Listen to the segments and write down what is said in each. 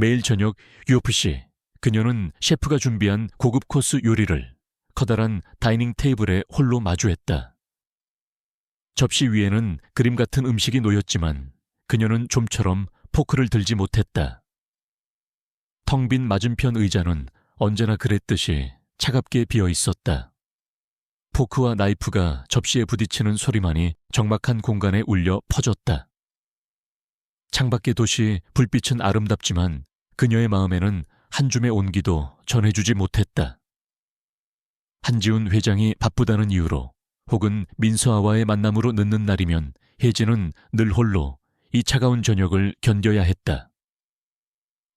매일 저녁 UFC, 그녀는 셰프가 준비한 고급 코스 요리를 커다란 다이닝 테이블에 홀로 마주했다. 접시 위에는 그림 같은 음식이 놓였지만 그녀는 좀처럼 포크를 들지 못했다. 텅 빈 맞은편 의자는 언제나 그랬듯이 차갑게 비어 있었다. 포크와 나이프가 접시에 부딪히는 소리만이 적막한 공간에 울려 퍼졌다. 창밖의 도시 불빛은 아름답지만 그녀의 마음에는 한 줌의 온기도 전해주지 못했다. 한지훈 회장이 바쁘다는 이유로 혹은 민서아와의 만남으로 늦는 날이면 혜진은 늘 홀로 이 차가운 저녁을 견뎌야 했다.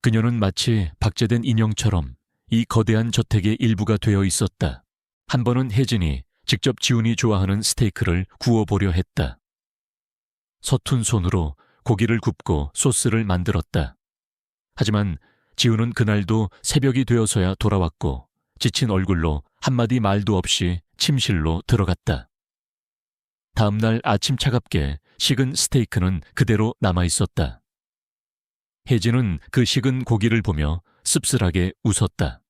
그녀는 마치 박제된 인형처럼 이 거대한 저택의 일부가 되어 있었다. 한 번은 혜진이 직접 지훈이 좋아하는 스테이크를 구워보려 했다. 서툰 손으로 고기를 굽고 소스를 만들었다. 하지만 지훈은 그날도 새벽이 되어서야 돌아왔고 지친 얼굴로 한마디 말도 없이 침실로 들어갔다. 다음 날 아침 차갑게 식은 스테이크는 그대로 남아있었다. 혜진은 그 식은 고기를 보며 씁쓸하게 웃었다.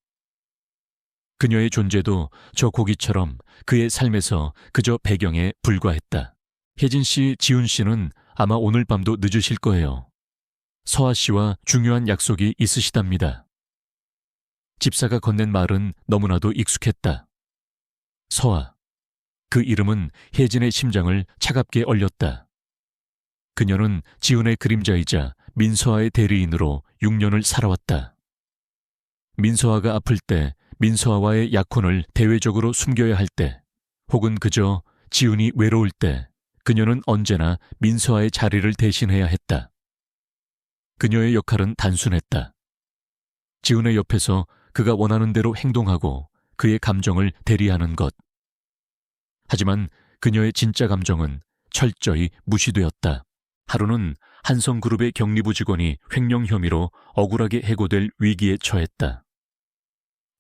그녀의 존재도 저 고기처럼 그의 삶에서 그저 배경에 불과했다. 혜진 씨, 지훈 씨는 아마 오늘 밤도 늦으실 거예요. 서아 씨와 중요한 약속이 있으시답니다. 집사가 건넨 말은 너무나도 익숙했다. 서아. 그 이름은 혜진의 심장을 차갑게 얼렸다. 그녀는 지훈의 그림자이자 민서아의 대리인으로 6년을 살아왔다. 민서아가 아플 때, 민서아와의 약혼을 대외적으로 숨겨야 할 때, 혹은 그저 지훈이 외로울 때 그녀는 언제나 민서아의 자리를 대신해야 했다. 그녀의 역할은 단순했다. 지훈의 옆에서 그가 원하는 대로 행동하고 그의 감정을 대리하는 것. 하지만 그녀의 진짜 감정은 철저히 무시되었다. 하루는 한성그룹의 경리부 직원이 횡령 혐의로 억울하게 해고될 위기에 처했다.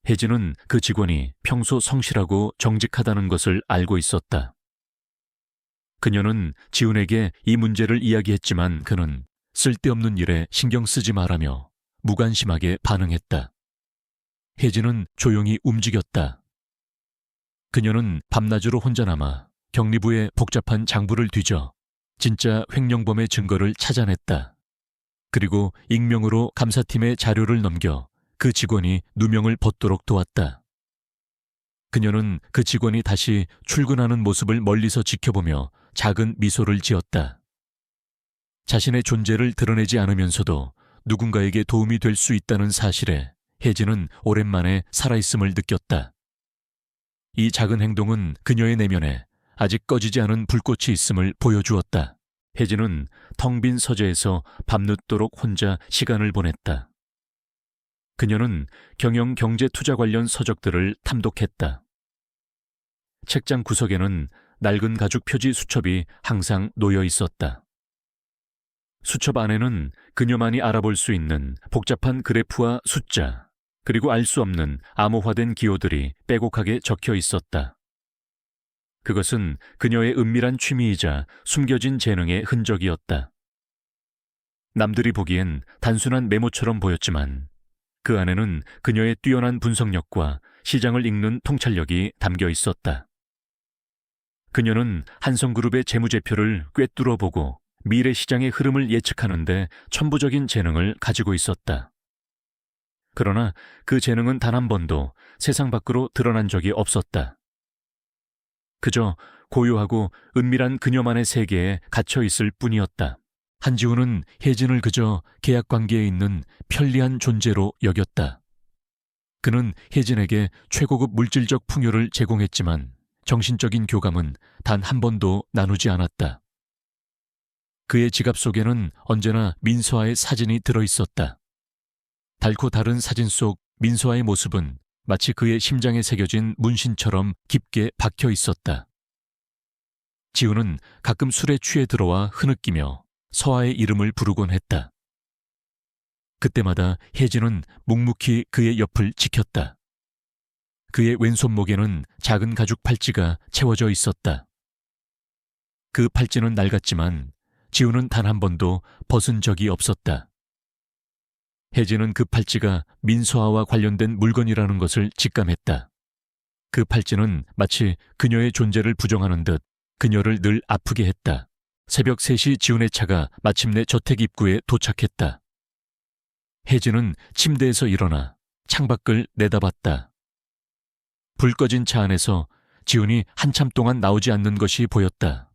혜진은 그 직원이 평소 성실하고 정직하다는 것을 알고 있었다. 그녀는 지훈에게 이 문제를 이야기했지만 그는 쓸데없는 일에 신경 쓰지 말라며 무관심하게 반응했다. 혜진은 조용히 움직였다. 그녀는 밤낮으로 혼자 남아 경리부의 복잡한 장부를 뒤져 진짜 횡령범의 증거를 찾아냈다. 그리고 익명으로 감사팀에 자료를 넘겨 그 직원이 누명을 벗도록 도왔다. 그녀는 그 직원이 다시 출근하는 모습을 멀리서 지켜보며 작은 미소를 지었다. 자신의 존재를 드러내지 않으면서도 누군가에게 도움이 될 수 있다는 사실에 혜진은 오랜만에 살아있음을 느꼈다. 이 작은 행동은 그녀의 내면에 아직 꺼지지 않은 불꽃이 있음을 보여주었다. 혜진은 텅 빈 서재에서 밤늦도록 혼자 시간을 보냈다. 그녀는 경영 경제 투자 관련 서적들을 탐독했다. 책장 구석에는 낡은 가죽 표지 수첩이 항상 놓여 있었다. 수첩 안에는 그녀만이 알아볼 수 있는 복잡한 그래프와 숫자, 그리고 알 수 없는 암호화된 기호들이 빼곡하게 적혀 있었다. 그것은 그녀의 은밀한 취미이자 숨겨진 재능의 흔적이었다. 남들이 보기엔 단순한 메모처럼 보였지만 그 안에는 그녀의 뛰어난 분석력과 시장을 읽는 통찰력이 담겨 있었다. 그녀는 한성그룹의 재무제표를 꿰뚫어 보고 미래 시장의 흐름을 예측하는데 천부적인 재능을 가지고 있었다. 그러나 그 재능은 단 한 번도 세상 밖으로 드러난 적이 없었다. 그저 고요하고 은밀한 그녀만의 세계에 갇혀 있을 뿐이었다. 한지훈은 혜진을 그저 계약관계에 있는 편리한 존재로 여겼다. 그는 혜진에게 최고급 물질적 풍요를 제공했지만 정신적인 교감은 단 한 번도 나누지 않았다. 그의 지갑 속에는 언제나 민서아의 사진이 들어있었다. 달고 다른 사진 속 민서아의 모습은 마치 그의 심장에 새겨진 문신처럼 깊게 박혀 있었다. 지훈은 가끔 술에 취해 들어와 흐느끼며 서아의 이름을 부르곤 했다. 그때마다 혜진은 묵묵히 그의 옆을 지켰다. 그의 왼손목에는 작은 가죽 팔찌가 채워져 있었다. 그 팔찌는 낡았지만 지훈은 단 한 번도 벗은 적이 없었다. 혜진은 그 팔찌가 민서아와 관련된 물건이라는 것을 직감했다. 그 팔찌는 마치 그녀의 존재를 부정하는 듯 그녀를 늘 아프게 했다. 새벽 3시 지훈의 차가 마침내 저택 입구에 도착했다. 혜진은 침대에서 일어나 창밖을 내다봤다. 불 꺼진 차 안에서 지훈이 한참 동안 나오지 않는 것이 보였다.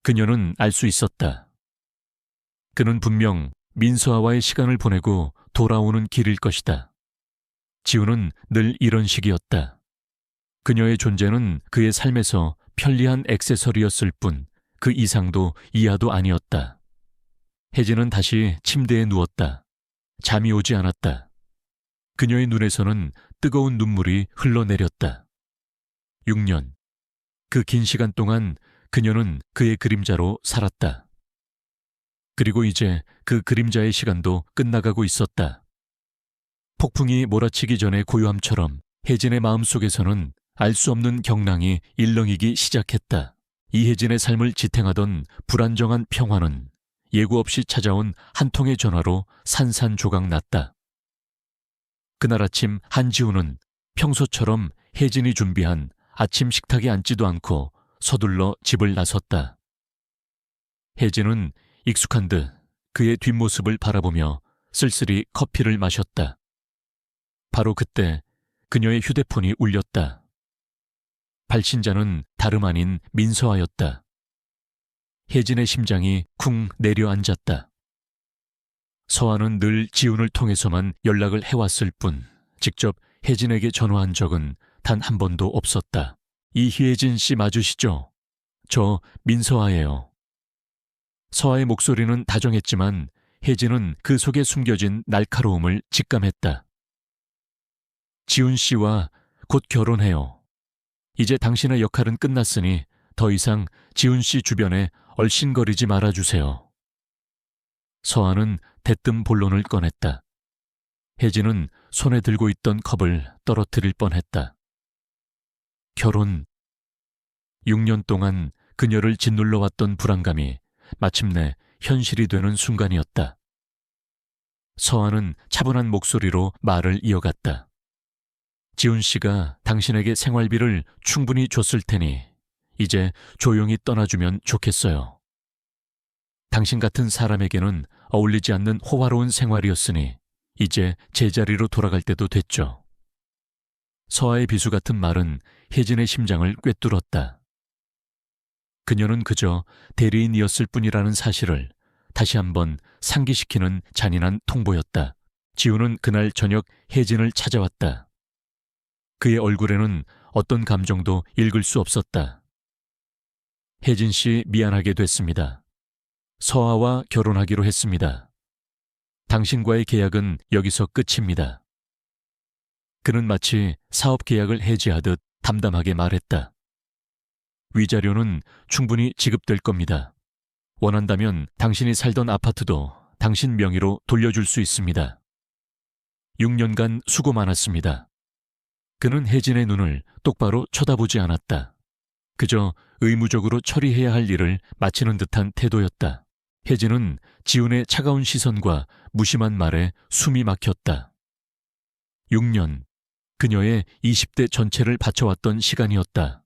그녀는 알 수 있었다. 그는 분명 민서아와의 시간을 보내고 돌아오는 길일 것이다. 지훈은 늘 이런 식이었다. 그녀의 존재는 그의 삶에서 편리한 액세서리였을 뿐 그 이상도 이하도 아니었다. 혜진은 다시 침대에 누웠다. 잠이 오지 않았다. 그녀의 눈에서는 뜨거운 눈물이 흘러내렸다. 6년. 그 긴 시간 동안 그녀는 그의 그림자로 살았다. 그리고 이제 그 그림자의 시간도 끝나가고 있었다. 폭풍이 몰아치기 전의 고요함처럼 혜진의 마음속에서는 알 수 없는 경랑이 일렁이기 시작했다. 이혜진의 삶을 지탱하던 불안정한 평화는 예고 없이 찾아온 한 통의 전화로 산산조각 났다. 그날 아침 한지우는 평소처럼 혜진이 준비한 아침 식탁에 앉지도 않고 서둘러 집을 나섰다. 혜진은 익숙한 듯 그의 뒷모습을 바라보며 쓸쓸히 커피를 마셨다. 바로 그때 그녀의 휴대폰이 울렸다. 발신자는 다름 아닌 민서아였다. 혜진의 심장이 쿵 내려앉았다. 서아는 늘 지훈을 통해서만 연락을 해왔을 뿐 직접 혜진에게 전화한 적은 단 한 번도 없었다. 이혜진 씨 맞으시죠? 저 민서아예요. 서아의 목소리는 다정했지만 혜진은 그 속에 숨겨진 날카로움을 직감했다. 지훈 씨와 곧 결혼해요. 이제 당신의 역할은 끝났으니 더 이상 지훈 씨 주변에 얼씬거리지 말아주세요. 서아는 대뜸 본론을 꺼냈다. 혜진은 손에 들고 있던 컵을 떨어뜨릴 뻔했다. 결혼. 6년 동안 그녀를 짓눌러왔던 불안감이 마침내 현실이 되는 순간이었다. 서아는 차분한 목소리로 말을 이어갔다. 지훈 씨가 당신에게 생활비를 충분히 줬을 테니 이제 조용히 떠나주면 좋겠어요. 당신 같은 사람에게는 어울리지 않는 호화로운 생활이었으니 이제 제자리로 돌아갈 때도 됐죠. 서아의 비수 같은 말은 혜진의 심장을 꿰뚫었다. 그녀는 그저 대리인이었을 뿐이라는 사실을 다시 한번 상기시키는 잔인한 통보였다. 지훈은 그날 저녁 혜진을 찾아왔다. 그의 얼굴에는 어떤 감정도 읽을 수 없었다. 혜진 씨 미안하게 됐습니다. 서아와 결혼하기로 했습니다. 당신과의 계약은 여기서 끝입니다. 그는 마치 사업 계약을 해지하듯 담담하게 말했다. 위자료는 충분히 지급될 겁니다. 원한다면 당신이 살던 아파트도 당신 명의로 돌려줄 수 있습니다. 6년간 수고 많았습니다. 그는 혜진의 눈을 똑바로 쳐다보지 않았다. 그저 의무적으로 처리해야 할 일을 마치는 듯한 태도였다. 혜진은 지훈의 차가운 시선과 무심한 말에 숨이 막혔다. 6년, 그녀의 20대 전체를 바쳐왔던 시간이었다.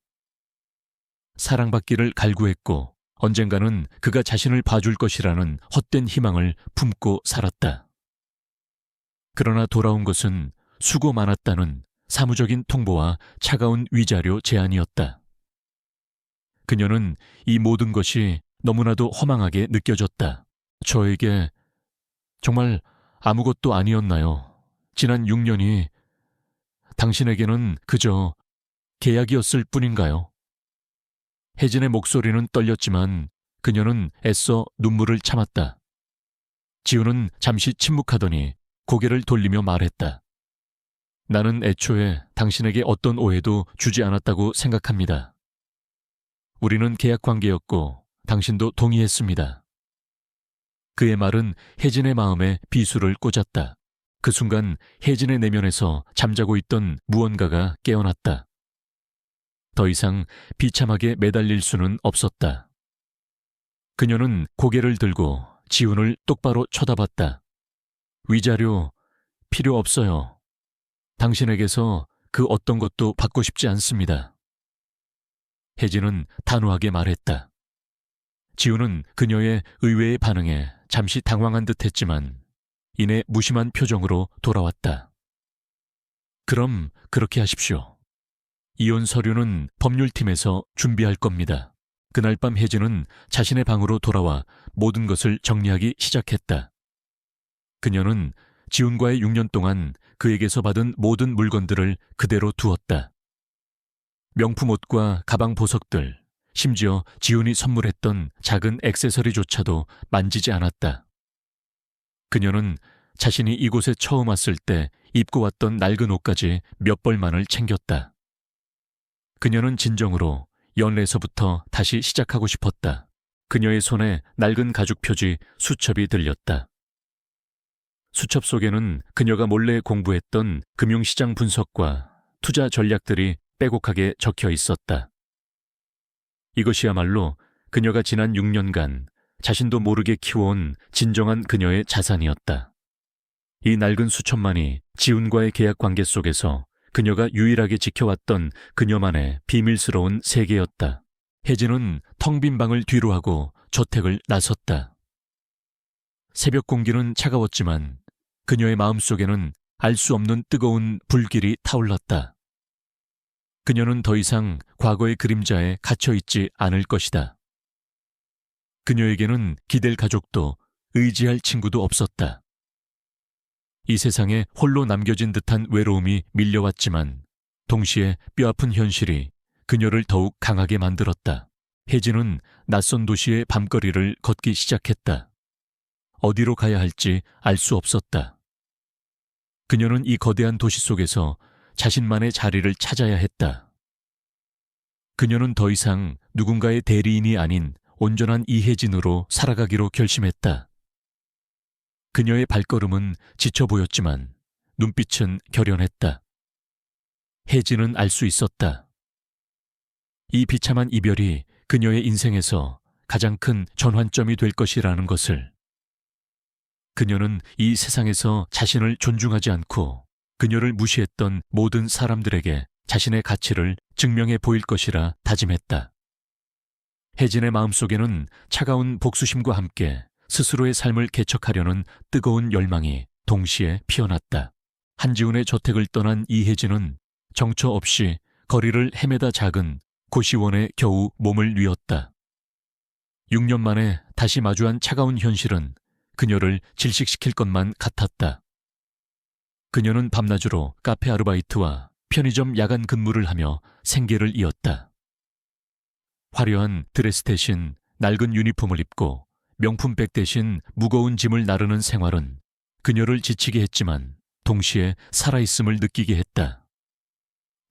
사랑받기를 갈구했고 언젠가는 그가 자신을 봐줄 것이라는 헛된 희망을 품고 살았다. 그러나 돌아온 것은 수고 많았다는 사무적인 통보와 차가운 위자료 제안이었다. 그녀는 이 모든 것이 너무나도 허망하게 느껴졌다. 저에게 정말 아무것도 아니었나요? 지난 6년이 당신에게는 그저 계약이었을 뿐인가요? 혜진의 목소리는 떨렸지만 그녀는 애써 눈물을 참았다. 지훈은 잠시 침묵하더니 고개를 돌리며 말했다. 나는 애초에 당신에게 어떤 오해도 주지 않았다고 생각합니다. 우리는 계약 관계였고 당신도 동의했습니다. 그의 말은 혜진의 마음에 비수를 꽂았다. 그 순간 혜진의 내면에서 잠자고 있던 무언가가 깨어났다. 더 이상 비참하게 매달릴 수는 없었다. 그녀는 고개를 들고 지훈을 똑바로 쳐다봤다. 위자료 필요 없어요. 당신에게서 그 어떤 것도 받고 싶지 않습니다. 혜진은 단호하게 말했다. 지우는 그녀의 의외의 반응에 잠시 당황한 듯 했지만 이내 무심한 표정으로 돌아왔다. 그럼 그렇게 하십시오. 이혼 서류는 법률팀에서 준비할 겁니다. 그날 밤 혜진은 자신의 방으로 돌아와 모든 것을 정리하기 시작했다. 그녀는 지훈과의 6년 동안 그에게서 받은 모든 물건들을 그대로 두었다. 명품 옷과 가방 보석들, 심지어 지훈이 선물했던 작은 액세서리조차도 만지지 않았다. 그녀는 자신이 이곳에 처음 왔을 때 입고 왔던 낡은 옷까지 몇 벌만을 챙겼다. 그녀는 진정으로 연애에서부터 다시 시작하고 싶었다. 그녀의 손에 낡은 가죽 표지 수첩이 들렸다. 수첩 속에는 그녀가 몰래 공부했던 금융시장 분석과 투자 전략들이 빼곡하게 적혀 있었다. 이것이야말로 그녀가 지난 6년간 자신도 모르게 키워온 진정한 그녀의 자산이었다. 이 낡은 수첩만이 지훈과의 계약 관계 속에서 그녀가 유일하게 지켜왔던 그녀만의 비밀스러운 세계였다. 혜진은 텅 빈 방을 뒤로하고 저택을 나섰다. 새벽 공기는 차가웠지만 그녀의 마음속에는 알 수 없는 뜨거운 불길이 타올랐다. 그녀는 더 이상 과거의 그림자에 갇혀있지 않을 것이다. 그녀에게는 기댈 가족도 의지할 친구도 없었다. 이 세상에 홀로 남겨진 듯한 외로움이 밀려왔지만 동시에 뼈아픈 현실이 그녀를 더욱 강하게 만들었다. 혜진은 낯선 도시의 밤거리를 걷기 시작했다. 어디로 가야 할지 알 수 없었다. 그녀는 이 거대한 도시 속에서 자신만의 자리를 찾아야 했다. 그녀는 더 이상 누군가의 대리인이 아닌 온전한 이혜진으로 살아가기로 결심했다. 그녀의 발걸음은 지쳐 보였지만 눈빛은 결연했다. 혜진은 알 수 있었다. 이 비참한 이별이 그녀의 인생에서 가장 큰 전환점이 될 것이라는 것을. 그녀는 이 세상에서 자신을 존중하지 않고 그녀를 무시했던 모든 사람들에게 자신의 가치를 증명해 보일 것이라 다짐했다. 혜진의 마음속에는 차가운 복수심과 함께 스스로의 삶을 개척하려는 뜨거운 열망이 동시에 피어났다. 한지훈의 저택을 떠난 이혜진은 정처 없이 거리를 헤매다 작은 고시원에 겨우 몸을 뉘었다. 6년 만에 다시 마주한 차가운 현실은 그녀를 질식시킬 것만 같았다. 그녀는 밤낮으로 카페 아르바이트와 편의점 야간 근무를 하며 생계를 이었다. 화려한 드레스 대신 낡은 유니폼을 입고 명품백 대신 무거운 짐을 나르는 생활은 그녀를 지치게 했지만 동시에 살아있음을 느끼게 했다.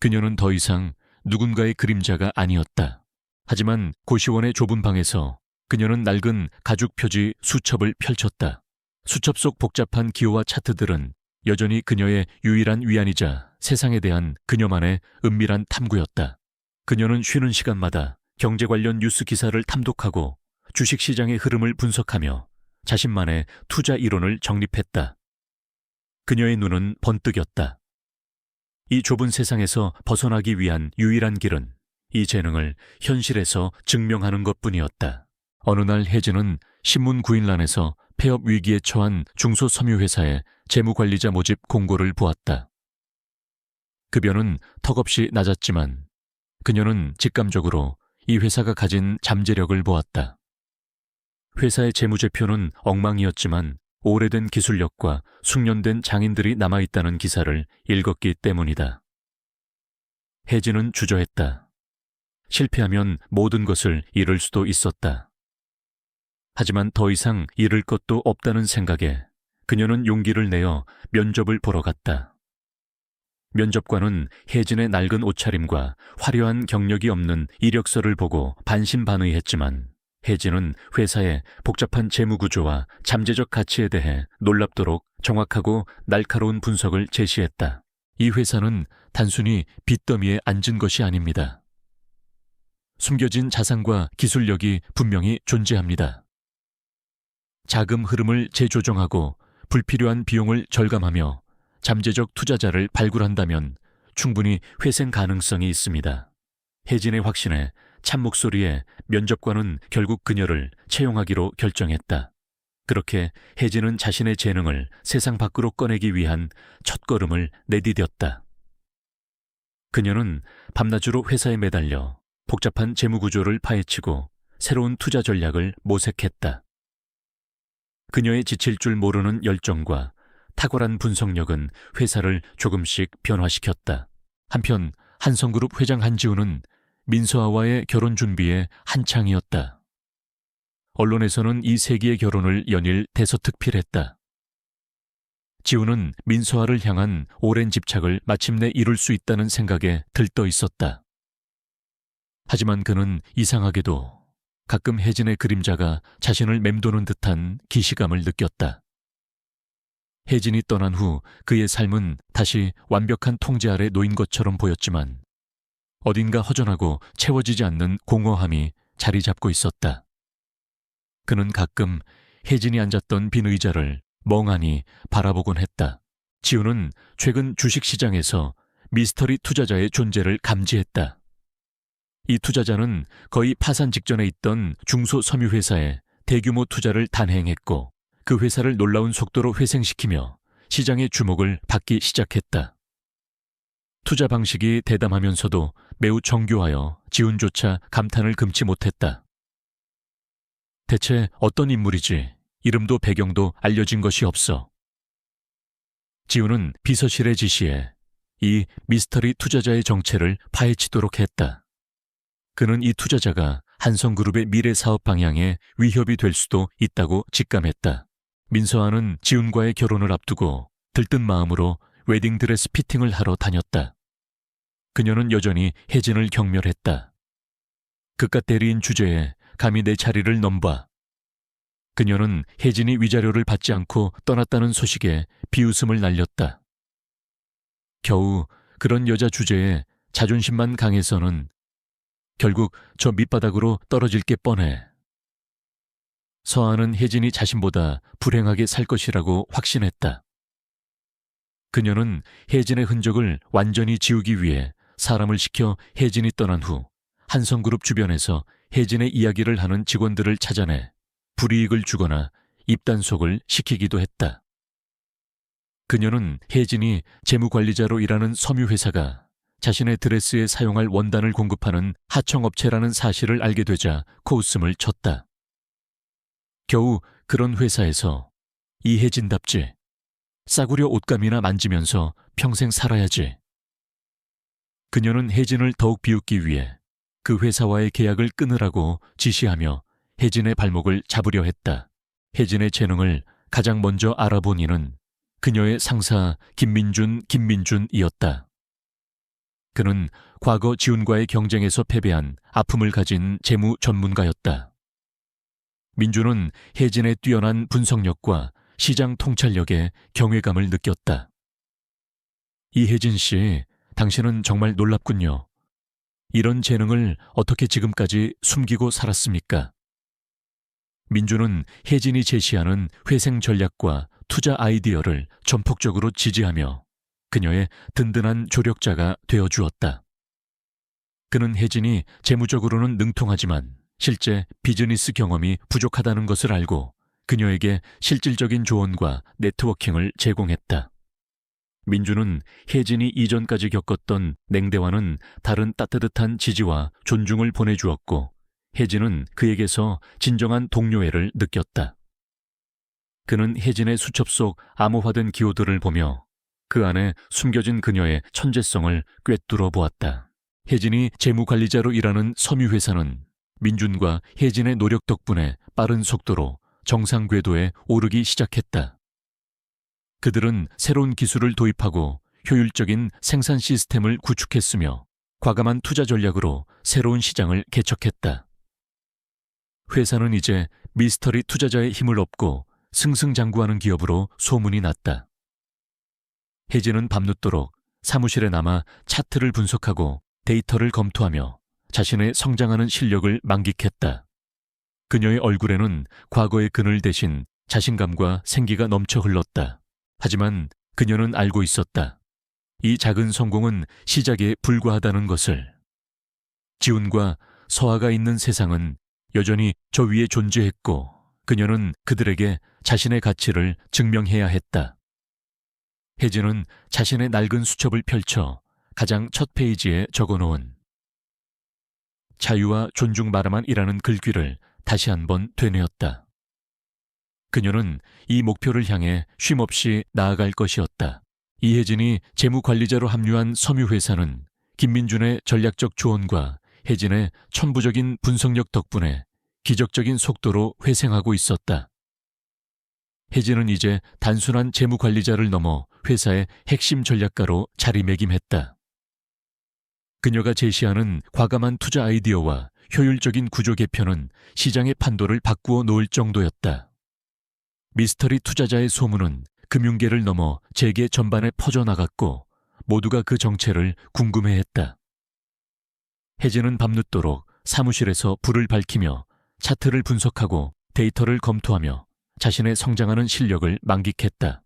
그녀는 더 이상 누군가의 그림자가 아니었다. 하지만 고시원의 좁은 방에서 그녀는 낡은 가죽 표지 수첩을 펼쳤다. 수첩 속 복잡한 기호와 차트들은 여전히 그녀의 유일한 위안이자 세상에 대한 그녀만의 은밀한 탐구였다. 그녀는 쉬는 시간마다 경제 관련 뉴스 기사를 탐독하고 주식시장의 흐름을 분석하며 자신만의 투자 이론을 정립했다. 그녀의 눈은 번뜩였다. 이 좁은 세상에서 벗어나기 위한 유일한 길은 이 재능을 현실에서 증명하는 것뿐이었다. 어느 날 혜진은 신문 구인란에서 폐업 위기에 처한 중소섬유회사의 재무관리자 모집 공고를 보았다. 급여는 턱없이 낮았지만 그녀는 직감적으로 이 회사가 가진 잠재력을 보았다. 회사의 재무제표는 엉망이었지만 오래된 기술력과 숙련된 장인들이 남아있다는 기사를 읽었기 때문이다. 혜진은 주저했다. 실패하면 모든 것을 잃을 수도 있었다. 하지만 더 이상 잃을 것도 없다는 생각에 그녀는 용기를 내어 면접을 보러 갔다. 면접관은 혜진의 낡은 옷차림과 화려한 경력이 없는 이력서를 보고 반신반의했지만 혜진은 회사의 복잡한 재무구조와 잠재적 가치에 대해 놀랍도록 정확하고 날카로운 분석을 제시했다. 이 회사는 단순히 빚더미에 앉은 것이 아닙니다. 숨겨진 자산과 기술력이 분명히 존재합니다. 자금 흐름을 재조정하고 불필요한 비용을 절감하며 잠재적 투자자를 발굴한다면 충분히 회생 가능성이 있습니다. 혜진의 확신에 찬 목소리에 면접관은 결국 그녀를 채용하기로 결정했다. 그렇게 혜진은 자신의 재능을 세상 밖으로 꺼내기 위한 첫걸음을 내디뎠다. 그녀는 밤낮으로 회사에 매달려 복잡한 재무구조를 파헤치고 새로운 투자 전략을 모색했다. 그녀의 지칠 줄 모르는 열정과 탁월한 분석력은 회사를 조금씩 변화시켰다. 한편 한성그룹 회장 한지우는 민서아와의 결혼 준비에 한창이었다. 언론에서는 이 세기의 결혼을 연일 대서특필했다. 지우는 민서아를 향한 오랜 집착을 마침내 이룰 수 있다는 생각에 들떠 있었다. 하지만 그는 이상하게도 가끔 혜진의 그림자가 자신을 맴도는 듯한 기시감을 느꼈다. 혜진이 떠난 후 그의 삶은 다시 완벽한 통제 아래 놓인 것처럼 보였지만 어딘가 허전하고 채워지지 않는 공허함이 자리 잡고 있었다. 그는 가끔 혜진이 앉았던 빈 의자를 멍하니 바라보곤 했다. 지우는 최근 주식시장에서 미스터리 투자자의 존재를 감지했다. 이 투자자는 거의 파산 직전에 있던 중소섬유회사에 대규모 투자를 단행했고 그 회사를 놀라운 속도로 회생시키며 시장의 주목을 받기 시작했다. 투자 방식이 대담하면서도 매우 정교하여 지훈조차 감탄을 금치 못했다. 대체 어떤 인물이지 이름도 배경도 알려진 것이 없어. 지훈은 비서실의 지시에 이 미스터리 투자자의 정체를 파헤치도록 했다. 그는 이 투자자가 한성그룹의 미래 사업 방향에 위협이 될 수도 있다고 직감했다. 민서아는 지훈과의 결혼을 앞두고 들뜬 마음으로 웨딩드레스 피팅을 하러 다녔다. 그녀는 여전히 혜진을 경멸했다. 그깟 대리인 주제에 감히 내 자리를 넘봐. 그녀는 혜진이 위자료를 받지 않고 떠났다는 소식에 비웃음을 날렸다. 겨우 그런 여자 주제에 자존심만 강해서는 결국 저 밑바닥으로 떨어질 게 뻔해. 서아는 혜진이 자신보다 불행하게 살 것이라고 확신했다. 그녀는 혜진의 흔적을 완전히 지우기 위해 사람을 시켜 혜진이 떠난 후 한성그룹 주변에서 혜진의 이야기를 하는 직원들을 찾아내 불이익을 주거나 입단속을 시키기도 했다. 그녀는 혜진이 재무관리자로 일하는 섬유회사가 자신의 드레스에 사용할 원단을 공급하는 하청업체라는 사실을 알게 되자 코웃음을 쳤다. 겨우 그런 회사에서 이혜진답지 싸구려 옷감이나 만지면서 평생 살아야지. 그녀는 혜진을 더욱 비웃기 위해 그 회사와의 계약을 끊으라고 지시하며 혜진의 발목을 잡으려 했다. 혜진의 재능을 가장 먼저 알아본 이는 그녀의 상사 김민준이었다. 그는 과거 지훈과의 경쟁에서 패배한 아픔을 가진 재무 전문가였다. 민준은 혜진의 뛰어난 분석력과 시장 통찰력에 경외감을 느꼈다. 이혜진 씨, 당신은 정말 놀랍군요. 이런 재능을 어떻게 지금까지 숨기고 살았습니까? 민준은 혜진이 제시하는 회생 전략과 투자 아이디어를 전폭적으로 지지하며 그녀의 든든한 조력자가 되어주었다. 그는 혜진이 재무적으로는 능통하지만 실제 비즈니스 경험이 부족하다는 것을 알고 그녀에게 실질적인 조언과 네트워킹을 제공했다. 민주는 혜진이 이전까지 겪었던 냉대와는 다른 따뜻한 지지와 존중을 보내주었고 혜진은 그에게서 진정한 동료애를 느꼈다. 그는 혜진의 수첩 속 암호화된 기호들을 보며 그 안에 숨겨진 그녀의 천재성을 꿰뚫어 보았다. 혜진이 재무관리자로 일하는 섬유회사는 민준과 혜진의 노력 덕분에 빠른 속도로 정상 궤도에 오르기 시작했다. 그들은 새로운 기술을 도입하고 효율적인 생산 시스템을 구축했으며 과감한 투자 전략으로 새로운 시장을 개척했다. 회사는 이제 미스터리 투자자의 힘을 얻고 승승장구하는 기업으로 소문이 났다. 혜진은 밤늦도록 사무실에 남아 차트를 분석하고 데이터를 검토하며 자신의 성장하는 실력을 만끽했다. 그녀의 얼굴에는 과거의 그늘 대신 자신감과 생기가 넘쳐 흘렀다. 하지만 그녀는 알고 있었다. 이 작은 성공은 시작에 불과하다는 것을. 지훈과 서아가 있는 세상은 여전히 저 위에 존재했고 그녀는 그들에게 자신의 가치를 증명해야 했다. 혜진은 자신의 낡은 수첩을 펼쳐 가장 첫 페이지에 적어놓은 자유와 존중바라만이라는 글귀를 다시 한번 되뇌었다. 그녀는 이 목표를 향해 쉼없이 나아갈 것이었다. 이혜진이 재무관리자로 합류한 섬유회사는 김민준의 전략적 조언과 혜진의 천부적인 분석력 덕분에 기적적인 속도로 회생하고 있었다. 혜진은 이제 단순한 재무관리자를 넘어 회사의 핵심 전략가로 자리매김했다. 그녀가 제시하는 과감한 투자 아이디어와 효율적인 구조 개편은 시장의 판도를 바꾸어 놓을 정도였다. 미스터리 투자자의 소문은 금융계를 넘어 재계 전반에 퍼져나갔고 모두가 그 정체를 궁금해했다. 혜진은 밤늦도록 사무실에서 불을 밝히며 차트를 분석하고 데이터를 검토하며 자신의 성장하는 실력을 만끽했다.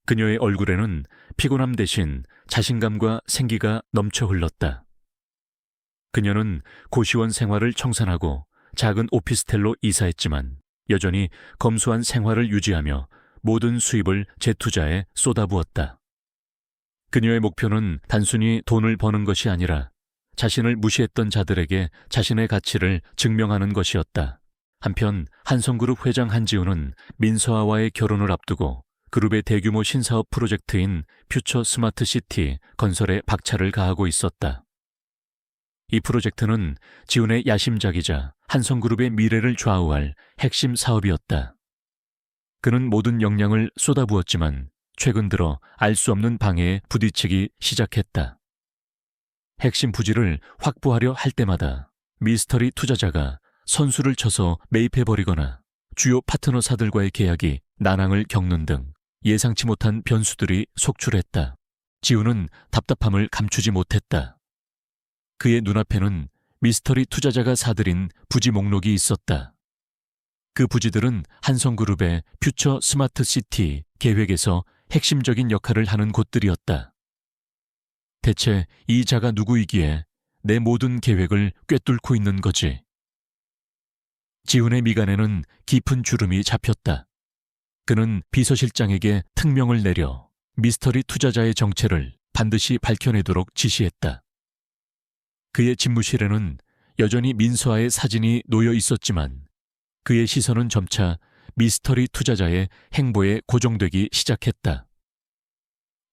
그녀의 얼굴에는 피곤함 대신 자신감과 생기가 넘쳐 흘렀다. 그녀는 고시원 생활을 청산하고 작은 오피스텔로 이사했지만 여전히 검소한 생활을 유지하며 모든 수입을 재투자에 쏟아부었다. 그녀의 목표는 단순히 돈을 버는 것이 아니라 자신을 무시했던 자들에게 자신의 가치를 증명하는 것이었다. 한편 한성그룹 회장 한지훈은 민서아와의 결혼을 앞두고 그룹의 대규모 신사업 프로젝트인 퓨처 스마트 시티 건설에 박차를 가하고 있었다. 이 프로젝트는 지훈의 야심작이자 한성그룹의 미래를 좌우할 핵심 사업이었다. 그는 모든 역량을 쏟아부었지만 최근 들어 알 수 없는 방해에 부딪히기 시작했다. 핵심 부지를 확보하려 할 때마다 미스터리 투자자가 선수를 쳐서 매입해버리거나 주요 파트너사들과의 계약이 난항을 겪는 등 예상치 못한 변수들이 속출했다. 지훈은 답답함을 감추지 못했다. 그의 눈앞에는 미스터리 투자자가 사들인 부지 목록이 있었다. 그 부지들은 한성그룹의 퓨처 스마트 시티 계획에서 핵심적인 역할을 하는 곳들이었다. 대체 이 자가 누구이기에 내 모든 계획을 꿰뚫고 있는 거지? 지훈의 미간에는 깊은 주름이 잡혔다. 그는 비서실장에게 특명을 내려 미스터리 투자자의 정체를 반드시 밝혀내도록 지시했다. 그의 집무실에는 여전히 민서아의 사진이 놓여 있었지만 그의 시선은 점차 미스터리 투자자의 행보에 고정되기 시작했다.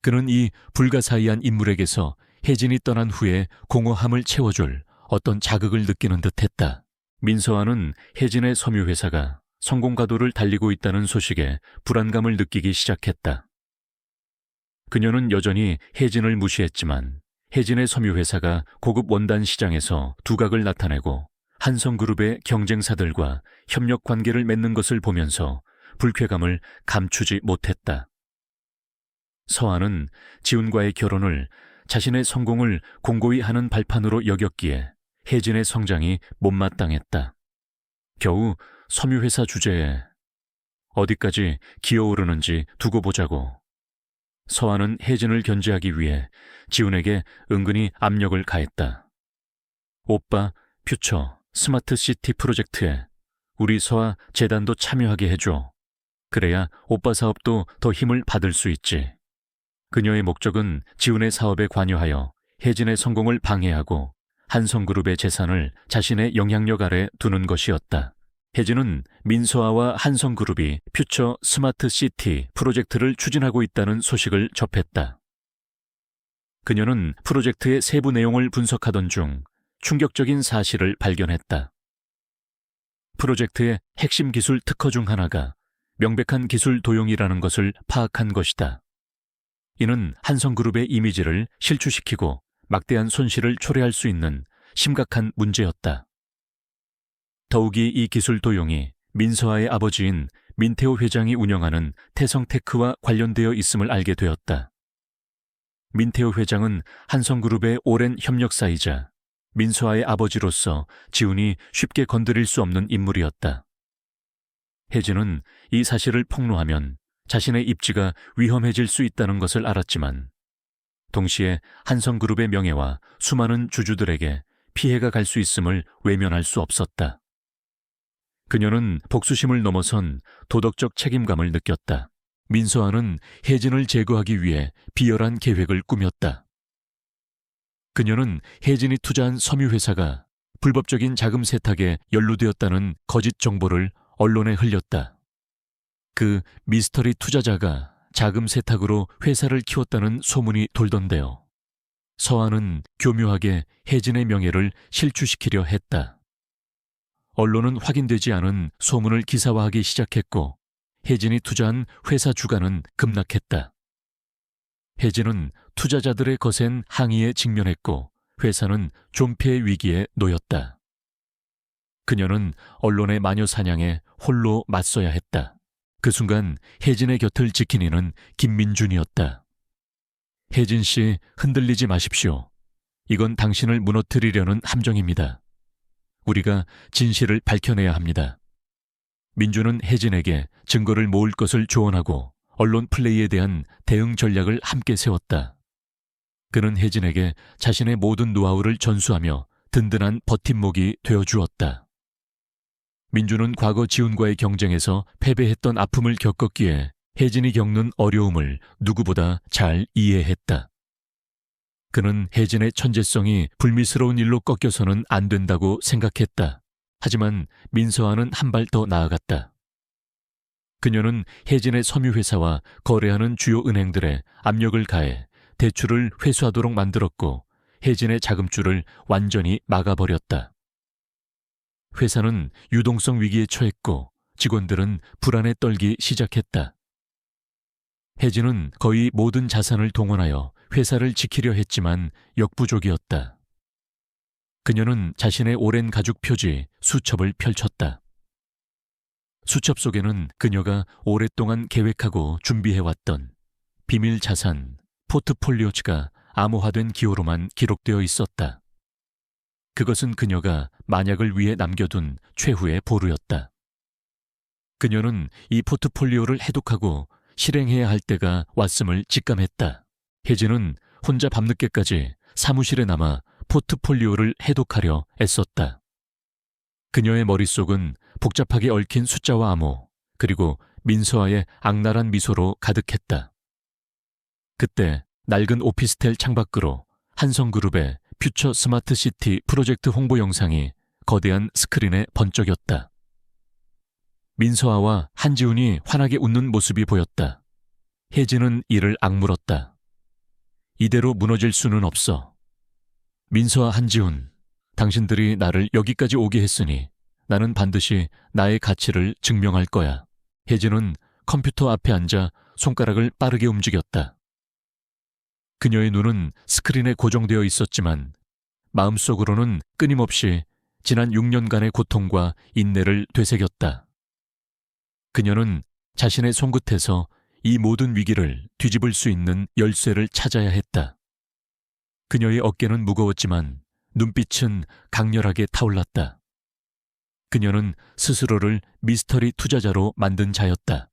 그는 이 불가사의한 인물에게서 혜진이 떠난 후에 공허함을 채워줄 어떤 자극을 느끼는 듯했다. 민서아는 혜진의 섬유회사가 성공가도를 달리고 있다는 소식에 불안감을 느끼기 시작했다. 그녀는 여전히 혜진을 무시했지만 혜진의 섬유회사가 고급 원단 시장에서 두각을 나타내고 한성그룹의 경쟁사들과 협력 관계를 맺는 것을 보면서 불쾌감을 감추지 못했다. 서아는 지훈과의 결혼을 자신의 성공을 공고히 하는 발판으로 여겼기에 혜진의 성장이 못마땅했다. 겨우 섬유회사 주제에 어디까지 기어오르는지 두고 보자고. 서아는 혜진을 견제하기 위해 지훈에게 은근히 압력을 가했다. 오빠 퓨처 스마트 시티 프로젝트에 우리 서아 재단도 참여하게 해줘. 그래야 오빠 사업도 더 힘을 받을 수 있지. 그녀의 목적은 지훈의 사업에 관여하여 혜진의 성공을 방해하고 한성그룹의 재산을 자신의 영향력 아래 두는 것이었다. 혜진은 민서아와 한성그룹이 퓨처 스마트 시티 프로젝트를 추진하고 있다는 소식을 접했다. 그녀는 프로젝트의 세부 내용을 분석하던 중 충격적인 사실을 발견했다. 프로젝트의 핵심 기술 특허 중 하나가 명백한 기술 도용이라는 것을 파악한 것이다. 이는 한성그룹의 이미지를 실추시키고 막대한 손실을 초래할 수 있는 심각한 문제였다. 더욱이 이 기술 도용이 민서아의 아버지인 민태호 회장이 운영하는 태성테크와 관련되어 있음을 알게 되었다. 민태호 회장은 한성그룹의 오랜 협력사이자 민서아의 아버지로서 지훈이 쉽게 건드릴 수 없는 인물이었다. 혜진은 이 사실을 폭로하면 자신의 입지가 위험해질 수 있다는 것을 알았지만 동시에 한성그룹의 명예와 수많은 주주들에게 피해가 갈 수 있음을 외면할 수 없었다. 그녀는 복수심을 넘어선 도덕적 책임감을 느꼈다. 민서아는 혜진을 제거하기 위해 비열한 계획을 꾸몄다. 그녀는 혜진이 투자한 섬유회사가 불법적인 자금 세탁에 연루되었다는 거짓 정보를 언론에 흘렸다. 그 미스터리 투자자가 자금 세탁으로 회사를 키웠다는 소문이 돌던데요. 서아는 교묘하게 혜진의 명예를 실추시키려 했다. 언론은 확인되지 않은 소문을 기사화하기 시작했고 혜진이 투자한 회사 주가는 급락했다. 혜진은 투자자들의 거센 항의에 직면했고 회사는 존폐의 위기에 놓였다. 그녀는 언론의 마녀 사냥에 홀로 맞서야 했다. 그 순간 혜진의 곁을 지킨 이는 김민준이었다. 혜진 씨, 흔들리지 마십시오. 이건 당신을 무너뜨리려는 함정입니다. 우리가 진실을 밝혀내야 합니다. 민준은 혜진에게 증거를 모을 것을 조언하고 언론 플레이에 대한 대응 전략을 함께 세웠다. 그는 혜진에게 자신의 모든 노하우를 전수하며 든든한 버팀목이 되어주었다. 민준은 과거 지훈과의 경쟁에서 패배했던 아픔을 겪었기에 혜진이 겪는 어려움을 누구보다 잘 이해했다. 그는 혜진의 천재성이 불미스러운 일로 꺾여서는 안 된다고 생각했다. 하지만 민서아는 한 발 더 나아갔다. 그녀는 혜진의 섬유회사와 거래하는 주요 은행들에 압력을 가해 대출을 회수하도록 만들었고 혜진의 자금줄을 완전히 막아버렸다. 회사는 유동성 위기에 처했고 직원들은 불안에 떨기 시작했다. 혜진은 거의 모든 자산을 동원하여 회사를 지키려 했지만 역부족이었다. 그녀는 자신의 오랜 가죽 표지 수첩을 펼쳤다. 수첩 속에는 그녀가 오랫동안 계획하고 준비해왔던 비밀 자산, 포트폴리오츠가 암호화된 기호로만 기록되어 있었다. 그것은 그녀가 만약을 위해 남겨둔 최후의 보루였다. 그녀는 이 포트폴리오를 해독하고 실행해야 할 때가 왔음을 직감했다. 혜진은 혼자 밤늦게까지 사무실에 남아 포트폴리오를 해독하려 애썼다. 그녀의 머릿속은 복잡하게 얽힌 숫자와 암호, 그리고 민서아의 악랄한 미소로 가득했다. 그때 낡은 오피스텔 창밖으로 한성그룹의 퓨처 스마트 시티 프로젝트 홍보 영상이 거대한 스크린에 번쩍였다. 민서아와 한지훈이 환하게 웃는 모습이 보였다. 혜진은 이를 악물었다. 이대로 무너질 수는 없어. 민서아, 한지훈, 당신들이 나를 여기까지 오게 했으니 나는 반드시 나의 가치를 증명할 거야. 혜진은 컴퓨터 앞에 앉아 손가락을 빠르게 움직였다. 그녀의 눈은 스크린에 고정되어 있었지만 마음속으로는 끊임없이 지난 6년간의 고통과 인내를 되새겼다. 그녀는 자신의 손끝에서 이 모든 위기를 뒤집을 수 있는 열쇠를 찾아야 했다. 그녀의 어깨는 무거웠지만 눈빛은 강렬하게 타올랐다. 그녀는 스스로를 미스터리 투자자로 만든 자였다.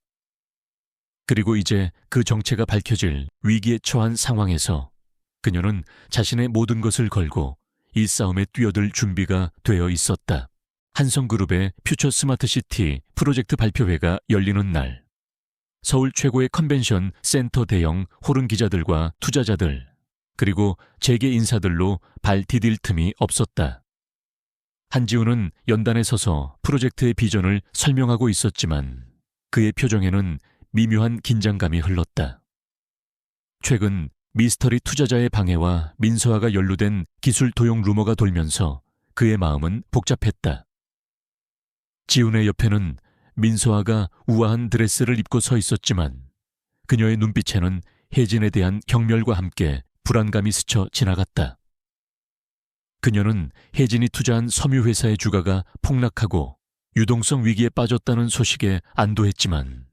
그리고 이제 그 정체가 밝혀질 위기에 처한 상황에서 그녀는 자신의 모든 것을 걸고 이 싸움에 뛰어들 준비가 되어 있었다. 한성그룹의 퓨처 스마트시티 프로젝트 발표회가 열리는 날, 서울 최고의 컨벤션 센터 대형 호른 기자들과 투자자들, 그리고 재계 인사들로 발 디딜 틈이 없었다. 한지훈은 연단에 서서 프로젝트의 비전을 설명하고 있었지만 그의 표정에는 미묘한 긴장감이 흘렀다. 최근 미스터리 투자자의 방해와 민서아가 연루된 기술 도용 루머가 돌면서 그의 마음은 복잡했다. 지훈의 옆에는 민서아가 우아한 드레스를 입고 서 있었지만 그녀의 눈빛에는 혜진에 대한 경멸과 함께 불안감이 스쳐 지나갔다. 그녀는 혜진이 투자한 섬유회사의 주가가 폭락하고 유동성 위기에 빠졌다는 소식에 안도했지만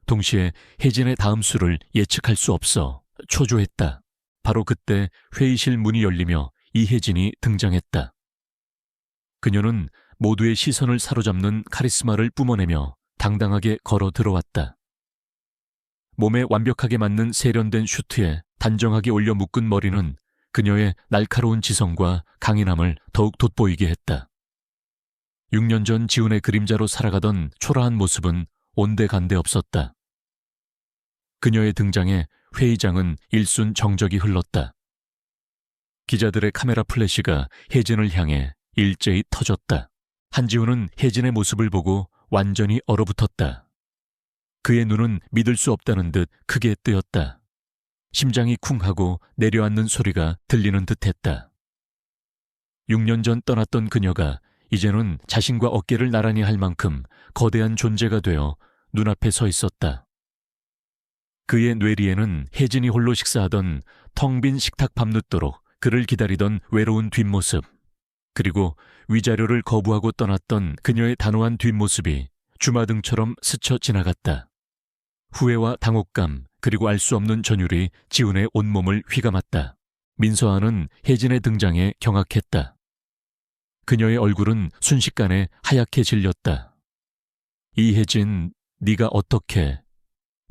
동시에 혜진의 다음 수를 예측할 수 없어 초조했다. 바로 그때 회의실 문이 열리며 이혜진이 등장했다. 그녀는 모두의 시선을 사로잡는 카리스마를 뿜어내며 당당하게 걸어 들어왔다. 몸에 완벽하게 맞는 세련된 슈트에 단정하게 올려 묶은 머리는 그녀의 날카로운 지성과 강인함을 더욱 돋보이게 했다. 6년 전 지훈의 그림자로 살아가던 초라한 모습은 온데간데 없었다. 그녀의 등장에 회의장은 일순 정적이 흘렀다. 기자들의 카메라 플래시가 혜진을 향해 일제히 터졌다. 한지훈은 혜진의 모습을 보고 완전히 얼어붙었다. 그의 눈은 믿을 수 없다는 듯 크게 뜨였다. 심장이 쿵하고 내려앉는 소리가 들리는 듯했다. 6년 전 떠났던 그녀가 이제는 자신과 어깨를 나란히 할 만큼 거대한 존재가 되어 눈앞에 서 있었다. 그의 뇌리에는 혜진이 홀로 식사하던 텅 빈 식탁 밤늦도록 그를 기다리던 외로운 뒷모습, 그리고 위자료를 거부하고 떠났던 그녀의 단호한 뒷모습이 주마등처럼 스쳐 지나갔다. 후회와 당혹감, 그리고 알 수 없는 전율이 지훈의 온몸을 휘감았다. 민서아는 혜진의 등장에 경악했다. 그녀의 얼굴은 순식간에 하얗게 질렸다. 이혜진, 네가 어떻게...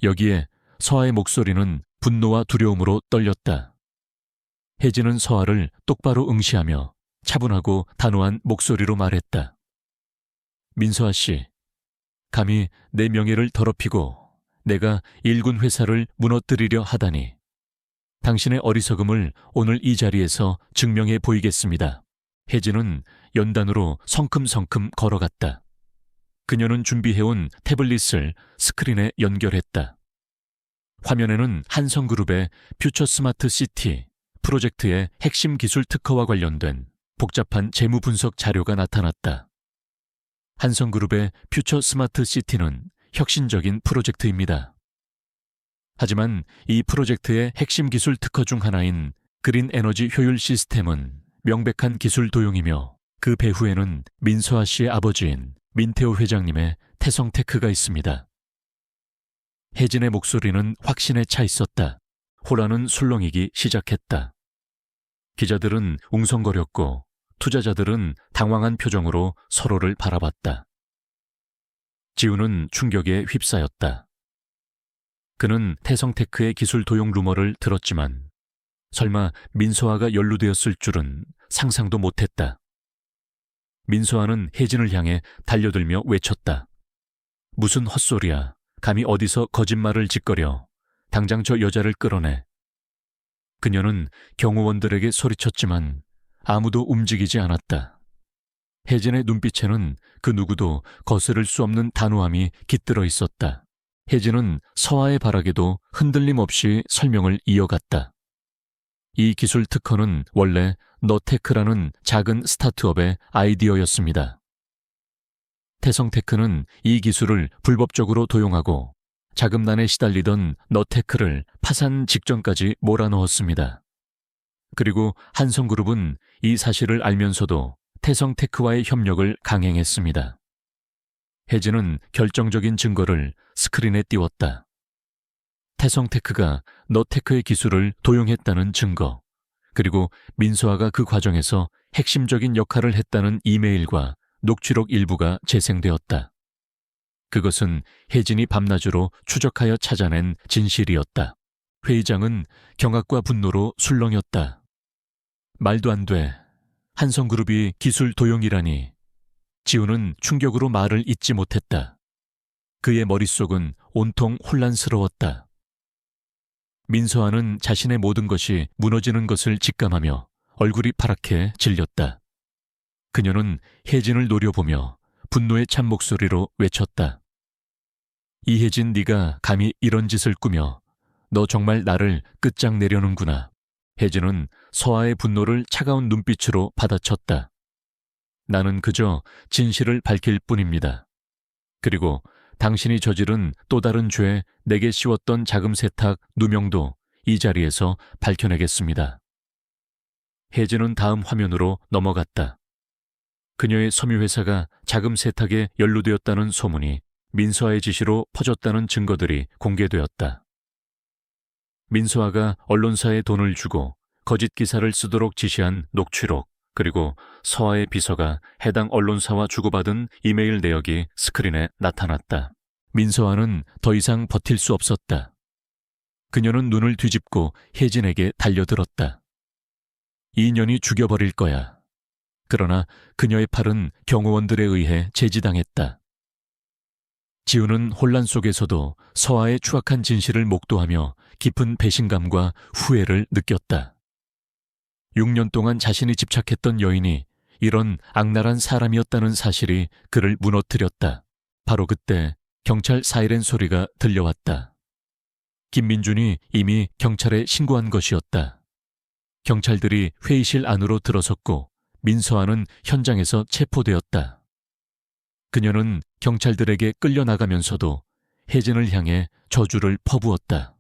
여기에 서아의 목소리는 분노와 두려움으로 떨렸다. 혜진은 서아를 똑바로 응시하며 차분하고 단호한 목소리로 말했다. 민서아 씨, 감히 내 명예를 더럽히고 내가 일군 회사를 무너뜨리려 하다니. 당신의 어리석음을 오늘 이 자리에서 증명해 보이겠습니다. 혜진은 연단으로 성큼성큼 걸어갔다. 그녀는 준비해온 태블릿을 스크린에 연결했다. 화면에는 한성그룹의 퓨처 스마트 시티 프로젝트의 핵심 기술 특허와 관련된 복잡한 재무 분석 자료가 나타났다. 한성그룹의 퓨처 스마트 시티는 혁신적인 프로젝트입니다. 하지만 이 프로젝트의 핵심 기술 특허 중 하나인 그린 에너지 효율 시스템은 명백한 기술 도용이며 그 배후에는 민서아 씨의 아버지인 민태호 회장님의 태성테크가 있습니다. 혜진의 목소리는 확신에 차 있었다. 호라는 술렁이기 시작했다. 기자들은 웅성거렸고 투자자들은 당황한 표정으로 서로를 바라봤다. 지훈은 충격에 휩싸였다. 그는 태성테크의 기술 도용 루머를 들었지만 설마 민서아가 연루되었을 줄은 상상도 못했다. 민서아는 혜진을 향해 달려들며 외쳤다. 무슨 헛소리야. 감히 어디서 거짓말을 짓거려. 당장 저 여자를 끌어내. 그녀는 경호원들에게 소리쳤지만 아무도 움직이지 않았다. 혜진의 눈빛에는 그 누구도 거스를 수 없는 단호함이 깃들어 있었다. 혜진은 서아의 발악에도 흔들림 없이 설명을 이어갔다. 이 기술 특허는 원래 너테크라는 작은 스타트업의 아이디어였습니다. 태성테크는 이 기술을 불법적으로 도용하고 자금난에 시달리던 너테크를 파산 직전까지 몰아넣었습니다. 그리고 한성그룹은 이 사실을 알면서도 태성테크와의 협력을 강행했습니다. 혜진은 결정적인 증거를 스크린에 띄웠다. 태성테크가 너테크의 기술을 도용했다는 증거, 그리고 민서아가 그 과정에서 핵심적인 역할을 했다는 이메일과 녹취록 일부가 재생되었다. 그것은 혜진이 밤낮으로 추적하여 찾아낸 진실이었다. 회의장은 경악과 분노로 술렁였다. 말도 안 돼. 한성그룹이 기술 도용이라니. 지훈은 충격으로 말을 잇지 못했다. 그의 머릿속은 온통 혼란스러웠다. 민서아는 자신의 모든 것이 무너지는 것을 직감하며 얼굴이 파랗게 질렸다. 그녀는 혜진을 노려보며 분노의 찬 목소리로 외쳤다. 이혜진, 네가 감히 이런 짓을 꾸며 너 정말 나를 끝장내려는구나. 혜진은 서아의 분노를 차가운 눈빛으로 받아쳤다. 나는 그저 진실을 밝힐 뿐입니다. 그리고 당신이 저지른 또 다른 죄 내게 씌웠던 자금 세탁 누명도 이 자리에서 밝혀내겠습니다. 혜진은 다음 화면으로 넘어갔다. 그녀의 섬유회사가 자금 세탁에 연루되었다는 소문이 민서아의 지시로 퍼졌다는 증거들이 공개되었다. 민서아가 언론사에 돈을 주고 거짓 기사를 쓰도록 지시한 녹취록, 그리고 서아의 비서가 해당 언론사와 주고받은 이메일 내역이 스크린에 나타났다. 민서아는 더 이상 버틸 수 없었다. 그녀는 눈을 뒤집고 혜진에게 달려들었다. 이 년이 죽여버릴 거야. 그러나 그녀의 팔은 경호원들에 의해 제지당했다. 지우는 혼란 속에서도 서아의 추악한 진실을 목도하며 깊은 배신감과 후회를 느꼈다. 6년 동안 자신이 집착했던 여인이 이런 악랄한 사람이었다는 사실이 그를 무너뜨렸다. 바로 그때 경찰 사이렌 소리가 들려왔다. 김민준이 이미 경찰에 신고한 것이었다. 경찰들이 회의실 안으로 들어섰고 민서아는 현장에서 체포되었다. 그녀는 경찰들에게 끌려나가면서도 혜진을 향해 저주를 퍼부었다.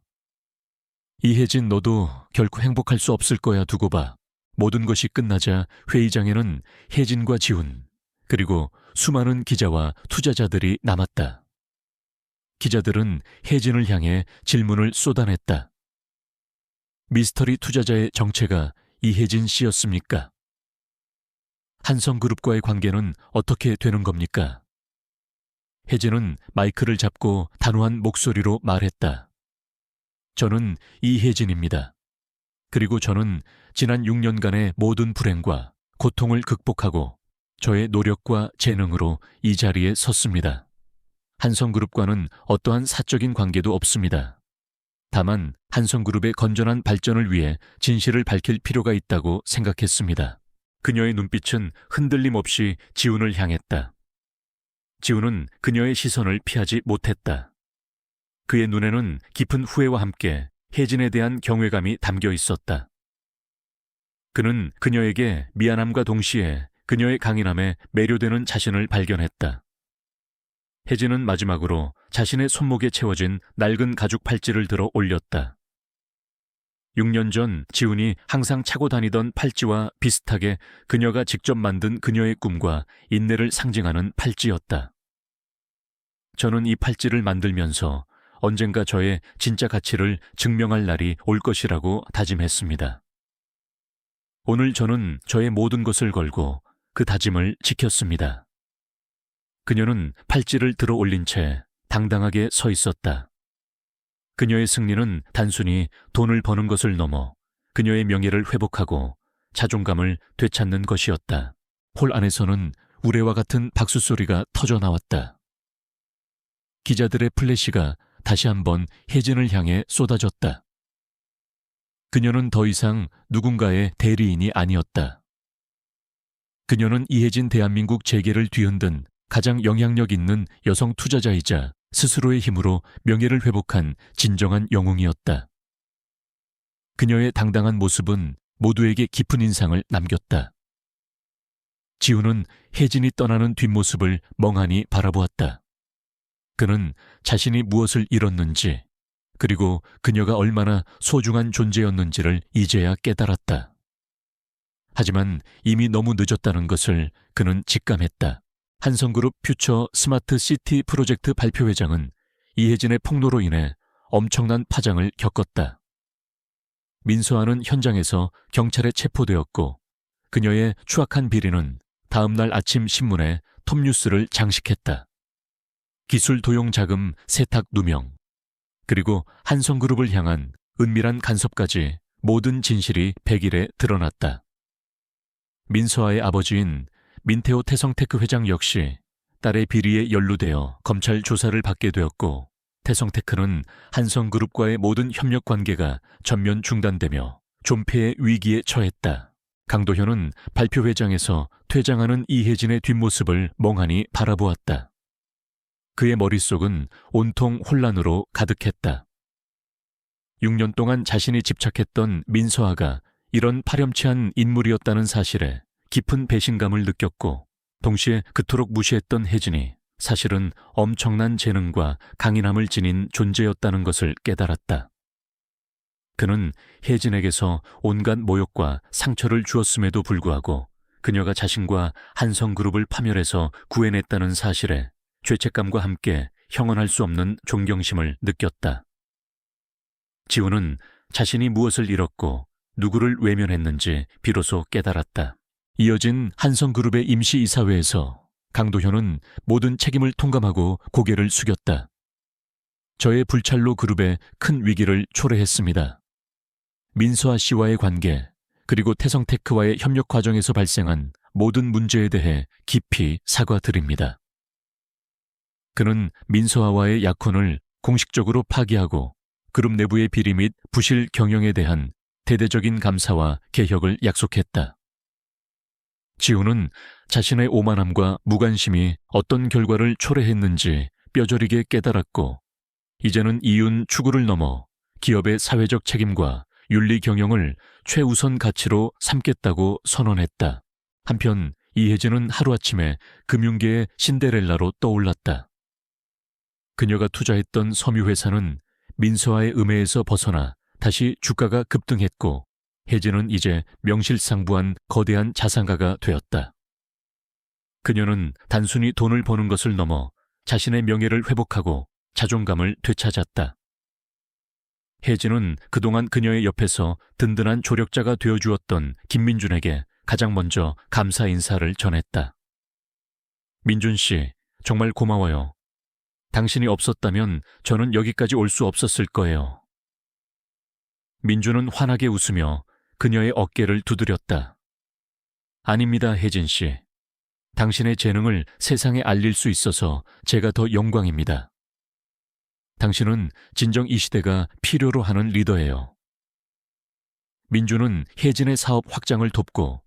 이혜진, 너도 결코 행복할 수 없을 거야. 두고 봐. 모든 것이 끝나자 회의장에는 혜진과 지훈, 그리고 수많은 기자와 투자자들이 남았다. 기자들은 혜진을 향해 질문을 쏟아냈다. 미스터리 투자자의 정체가 이혜진 씨였습니까? 한성그룹과의 관계는 어떻게 되는 겁니까? 혜진은 마이크를 잡고 단호한 목소리로 말했다. 저는 이혜진입니다. 그리고 저는 지난 6년간의 모든 불행과 고통을 극복하고 저의 노력과 재능으로 이 자리에 섰습니다. 한성그룹과는 어떠한 사적인 관계도 없습니다. 다만 한성그룹의 건전한 발전을 위해 진실을 밝힐 필요가 있다고 생각했습니다. 그녀의 눈빛은 흔들림 없이 지훈을 향했다. 지훈은 그녀의 시선을 피하지 못했다. 그의 눈에는 깊은 후회와 함께 혜진에 대한 경외감이 담겨 있었다. 그는 그녀에게 미안함과 동시에 그녀의 강인함에 매료되는 자신을 발견했다. 혜진은 마지막으로 자신의 손목에 채워진 낡은 가죽 팔찌를 들어 올렸다. 6년 전 지훈이 항상 차고 다니던 팔찌와 비슷하게 그녀가 직접 만든 그녀의 꿈과 인내를 상징하는 팔찌였다. 저는 이 팔찌를 만들면서 언젠가 저의 진짜 가치를 증명할 날이 올 것이라고 다짐했습니다. 오늘 저는 저의 모든 것을 걸고 그 다짐을 지켰습니다. 그녀는 팔찌를 들어 올린 채 당당하게 서 있었다. 그녀의 승리는 단순히 돈을 버는 것을 넘어 그녀의 명예를 회복하고 자존감을 되찾는 것이었다. 홀 안에서는 우레와 같은 박수 소리가 터져 나왔다. 기자들의 플래시가 다시 한번 혜진을 향해 쏟아졌다. 그녀는 더 이상 누군가의 대리인이 아니었다. 그녀는 이혜진 대한민국 재계를 뒤흔든 가장 영향력 있는 여성 투자자이자 스스로의 힘으로 명예를 회복한 진정한 영웅이었다. 그녀의 당당한 모습은 모두에게 깊은 인상을 남겼다. 지훈은 혜진이 떠나는 뒷모습을 멍하니 바라보았다. 그는 자신이 무엇을 잃었는지, 그리고 그녀가 얼마나 소중한 존재였는지를 이제야 깨달았다. 하지만 이미 너무 늦었다는 것을 그는 직감했다. 한성그룹 퓨처 스마트 시티 프로젝트 발표회장은 이혜진의 폭로로 인해 엄청난 파장을 겪었다. 민서아는 현장에서 경찰에 체포되었고 그녀의 추악한 비리는 다음 날 아침 신문에 톱뉴스를 장식했다. 기술 도용 자금 세탁 누명, 그리고 한성그룹을 향한 은밀한 간섭까지 모든 진실이 백일에 드러났다. 민서아의 아버지인 민태호 태성테크 회장 역시 딸의 비리에 연루되어 검찰 조사를 받게 되었고 태성테크는 한성그룹과의 모든 협력 관계가 전면 중단되며 존폐의 위기에 처했다. 강도현은 발표회장에서 퇴장하는 이혜진의 뒷모습을 멍하니 바라보았다. 그의 머릿속은 온통 혼란으로 가득했다. 6년 동안 자신이 집착했던 민서아가 이런 파렴치한 인물이었다는 사실에 깊은 배신감을 느꼈고 동시에 그토록 무시했던 혜진이 사실은 엄청난 재능과 강인함을 지닌 존재였다는 것을 깨달았다. 그는 혜진에게서 온갖 모욕과 상처를 주었음에도 불구하고 그녀가 자신과 한성그룹을 파멸해서 구해냈다는 사실에 죄책감과 함께 형언할 수 없는 존경심을 느꼈다. 지훈은 자신이 무엇을 잃었고 누구를 외면했는지 비로소 깨달았다. 이어진 한성그룹의 임시이사회에서 강도현은 모든 책임을 통감하고 고개를 숙였다. 저의 불찰로 그룹에 큰 위기를 초래했습니다. 민서아 씨와의 관계, 그리고 태성테크와의 협력 과정에서 발생한 모든 문제에 대해 깊이 사과드립니다. 그는 민서아와의 약혼을 공식적으로 파기하고 그룹 내부의 비리 및 부실 경영에 대한 대대적인 감사와 개혁을 약속했다. 지우는 자신의 오만함과 무관심이 어떤 결과를 초래했는지 뼈저리게 깨달았고, 이제는 이윤 추구를 넘어 기업의 사회적 책임과 윤리 경영을 최우선 가치로 삼겠다고 선언했다. 한편 이혜진은 하루아침에 금융계의 신데렐라로 떠올랐다. 그녀가 투자했던 섬유회사는 민서아의 음해에서 벗어나 다시 주가가 급등했고, 혜진은 이제 명실상부한 거대한 자산가가 되었다. 그녀는 단순히 돈을 버는 것을 넘어 자신의 명예를 회복하고 자존감을 되찾았다. 혜진은 그동안 그녀의 옆에서 든든한 조력자가 되어주었던 김민준에게 가장 먼저 감사 인사를 전했다. 민준 씨, 정말 고마워요. 당신이 없었다면 저는 여기까지 올 수 없었을 거예요. 민준은 환하게 웃으며 그녀의 어깨를 두드렸다. 아닙니다, 혜진 씨. 당신의 재능을 세상에 알릴 수 있어서 제가 더 영광입니다. 당신은 진정 이 시대가 필요로 하는 리더예요. 민준은 혜진의 사업 확장을 돕고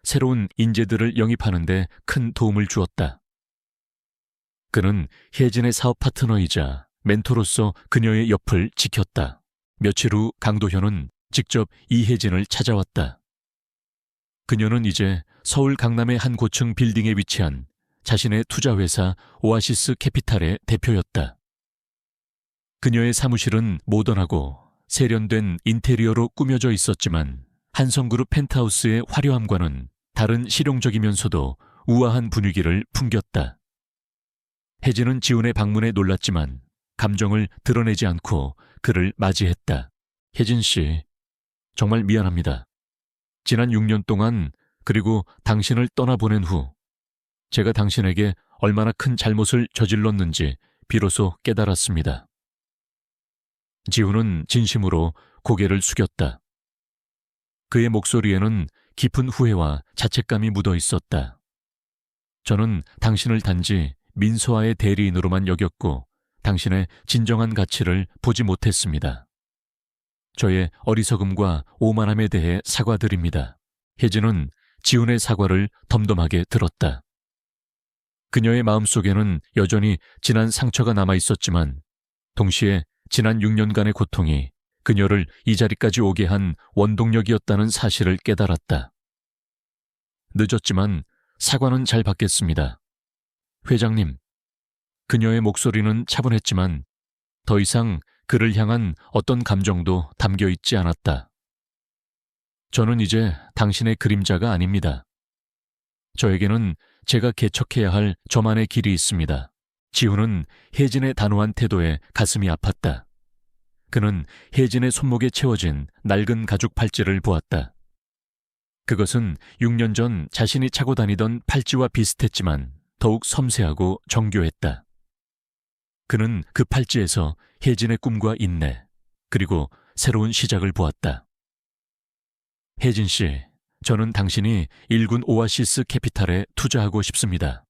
새로운 인재들을 영입하는 데 큰 도움을 주었다. 그는 혜진의 사업 파트너이자 멘토로서 그녀의 옆을 지켰다. 며칠 후 강도현은 직접 이혜진을 찾아왔다. 그녀는 이제 서울 강남의 한 고층 빌딩에 위치한 자신의 투자회사 오아시스 캐피탈의 대표였다. 그녀의 사무실은 모던하고 세련된 인테리어로 꾸며져 있었지만 한성그룹 펜트하우스의 화려함과는 다른 실용적이면서도 우아한 분위기를 풍겼다. 혜진은 지훈의 방문에 놀랐지만 감정을 드러내지 않고 그를 맞이했다. 혜진 씨, 정말 미안합니다. 지난 6년 동안 그리고 당신을 떠나보낸 후 제가 당신에게 얼마나 큰 잘못을 저질렀는지 비로소 깨달았습니다. 지훈은 진심으로 고개를 숙였다. 그의 목소리에는 깊은 후회와 자책감이 묻어 있었다. 저는 당신을 단지 민서아의 대리인으로만 여겼고 당신의 진정한 가치를 보지 못했습니다. 저의 어리석음과 오만함에 대해 사과드립니다. 혜진은 지훈의 사과를 덤덤하게 들었다. 그녀의 마음속에는 여전히 지난 상처가 남아 있었지만 동시에 지난 6년간의 고통이 그녀를 이 자리까지 오게 한 원동력이었다는 사실을 깨달았다. 늦었지만 사과는 잘 받겠습니다. 회장님, 그녀의 목소리는 차분했지만 더 이상 그를 향한 어떤 감정도 담겨 있지 않았다. 저는 이제 당신의 그림자가 아닙니다. 저에게는 제가 개척해야 할 저만의 길이 있습니다. 지훈은 혜진의 단호한 태도에 가슴이 아팠다. 그는 혜진의 손목에 채워진 낡은 가죽 팔찌를 보았다. 그것은 6년 전 자신이 차고 다니던 팔찌와 비슷했지만 더욱 섬세하고 정교했다. 그는 그 팔찌에서 혜진의 꿈과 인내, 그리고 새로운 시작을 보았다. 혜진 씨, 저는 당신이 일군 오아시스 캐피탈에 투자하고 싶습니다.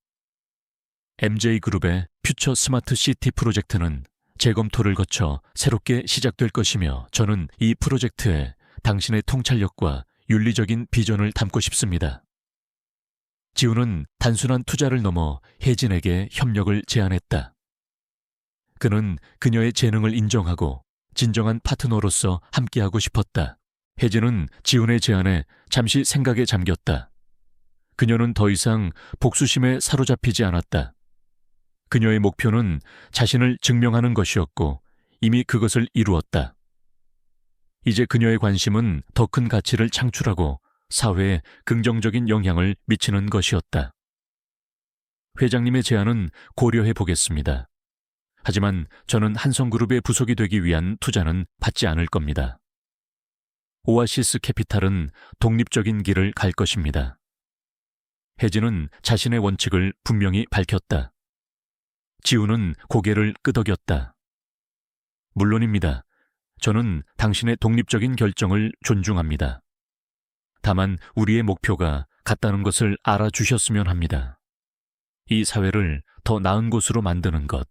MJ그룹의 퓨처 스마트 시티 프로젝트는 재검토를 거쳐 새롭게 시작될 것이며 저는 이 프로젝트에 당신의 통찰력과 윤리적인 비전을 담고 싶습니다. 지훈은 단순한 투자를 넘어 혜진에게 협력을 제안했다. 그는 그녀의 재능을 인정하고 진정한 파트너로서 함께하고 싶었다. 혜진은 지훈의 제안에 잠시 생각에 잠겼다. 그녀는 더 이상 복수심에 사로잡히지 않았다. 그녀의 목표는 자신을 증명하는 것이었고 이미 그것을 이루었다. 이제 그녀의 관심은 더 큰 가치를 창출하고 사회에 긍정적인 영향을 미치는 것이었다. 회장님의 제안은 고려해 보겠습니다. 하지만 저는 한성그룹의 부속이 되기 위한 투자는 받지 않을 겁니다. 오아시스 캐피탈은 독립적인 길을 갈 것입니다. 혜진은 자신의 원칙을 분명히 밝혔다. 지훈은 고개를 끄덕였다. 물론입니다. 저는 당신의 독립적인 결정을 존중합니다. 다만 우리의 목표가 같다는 것을 알아주셨으면 합니다. 이 사회를 더 나은 곳으로 만드는 것.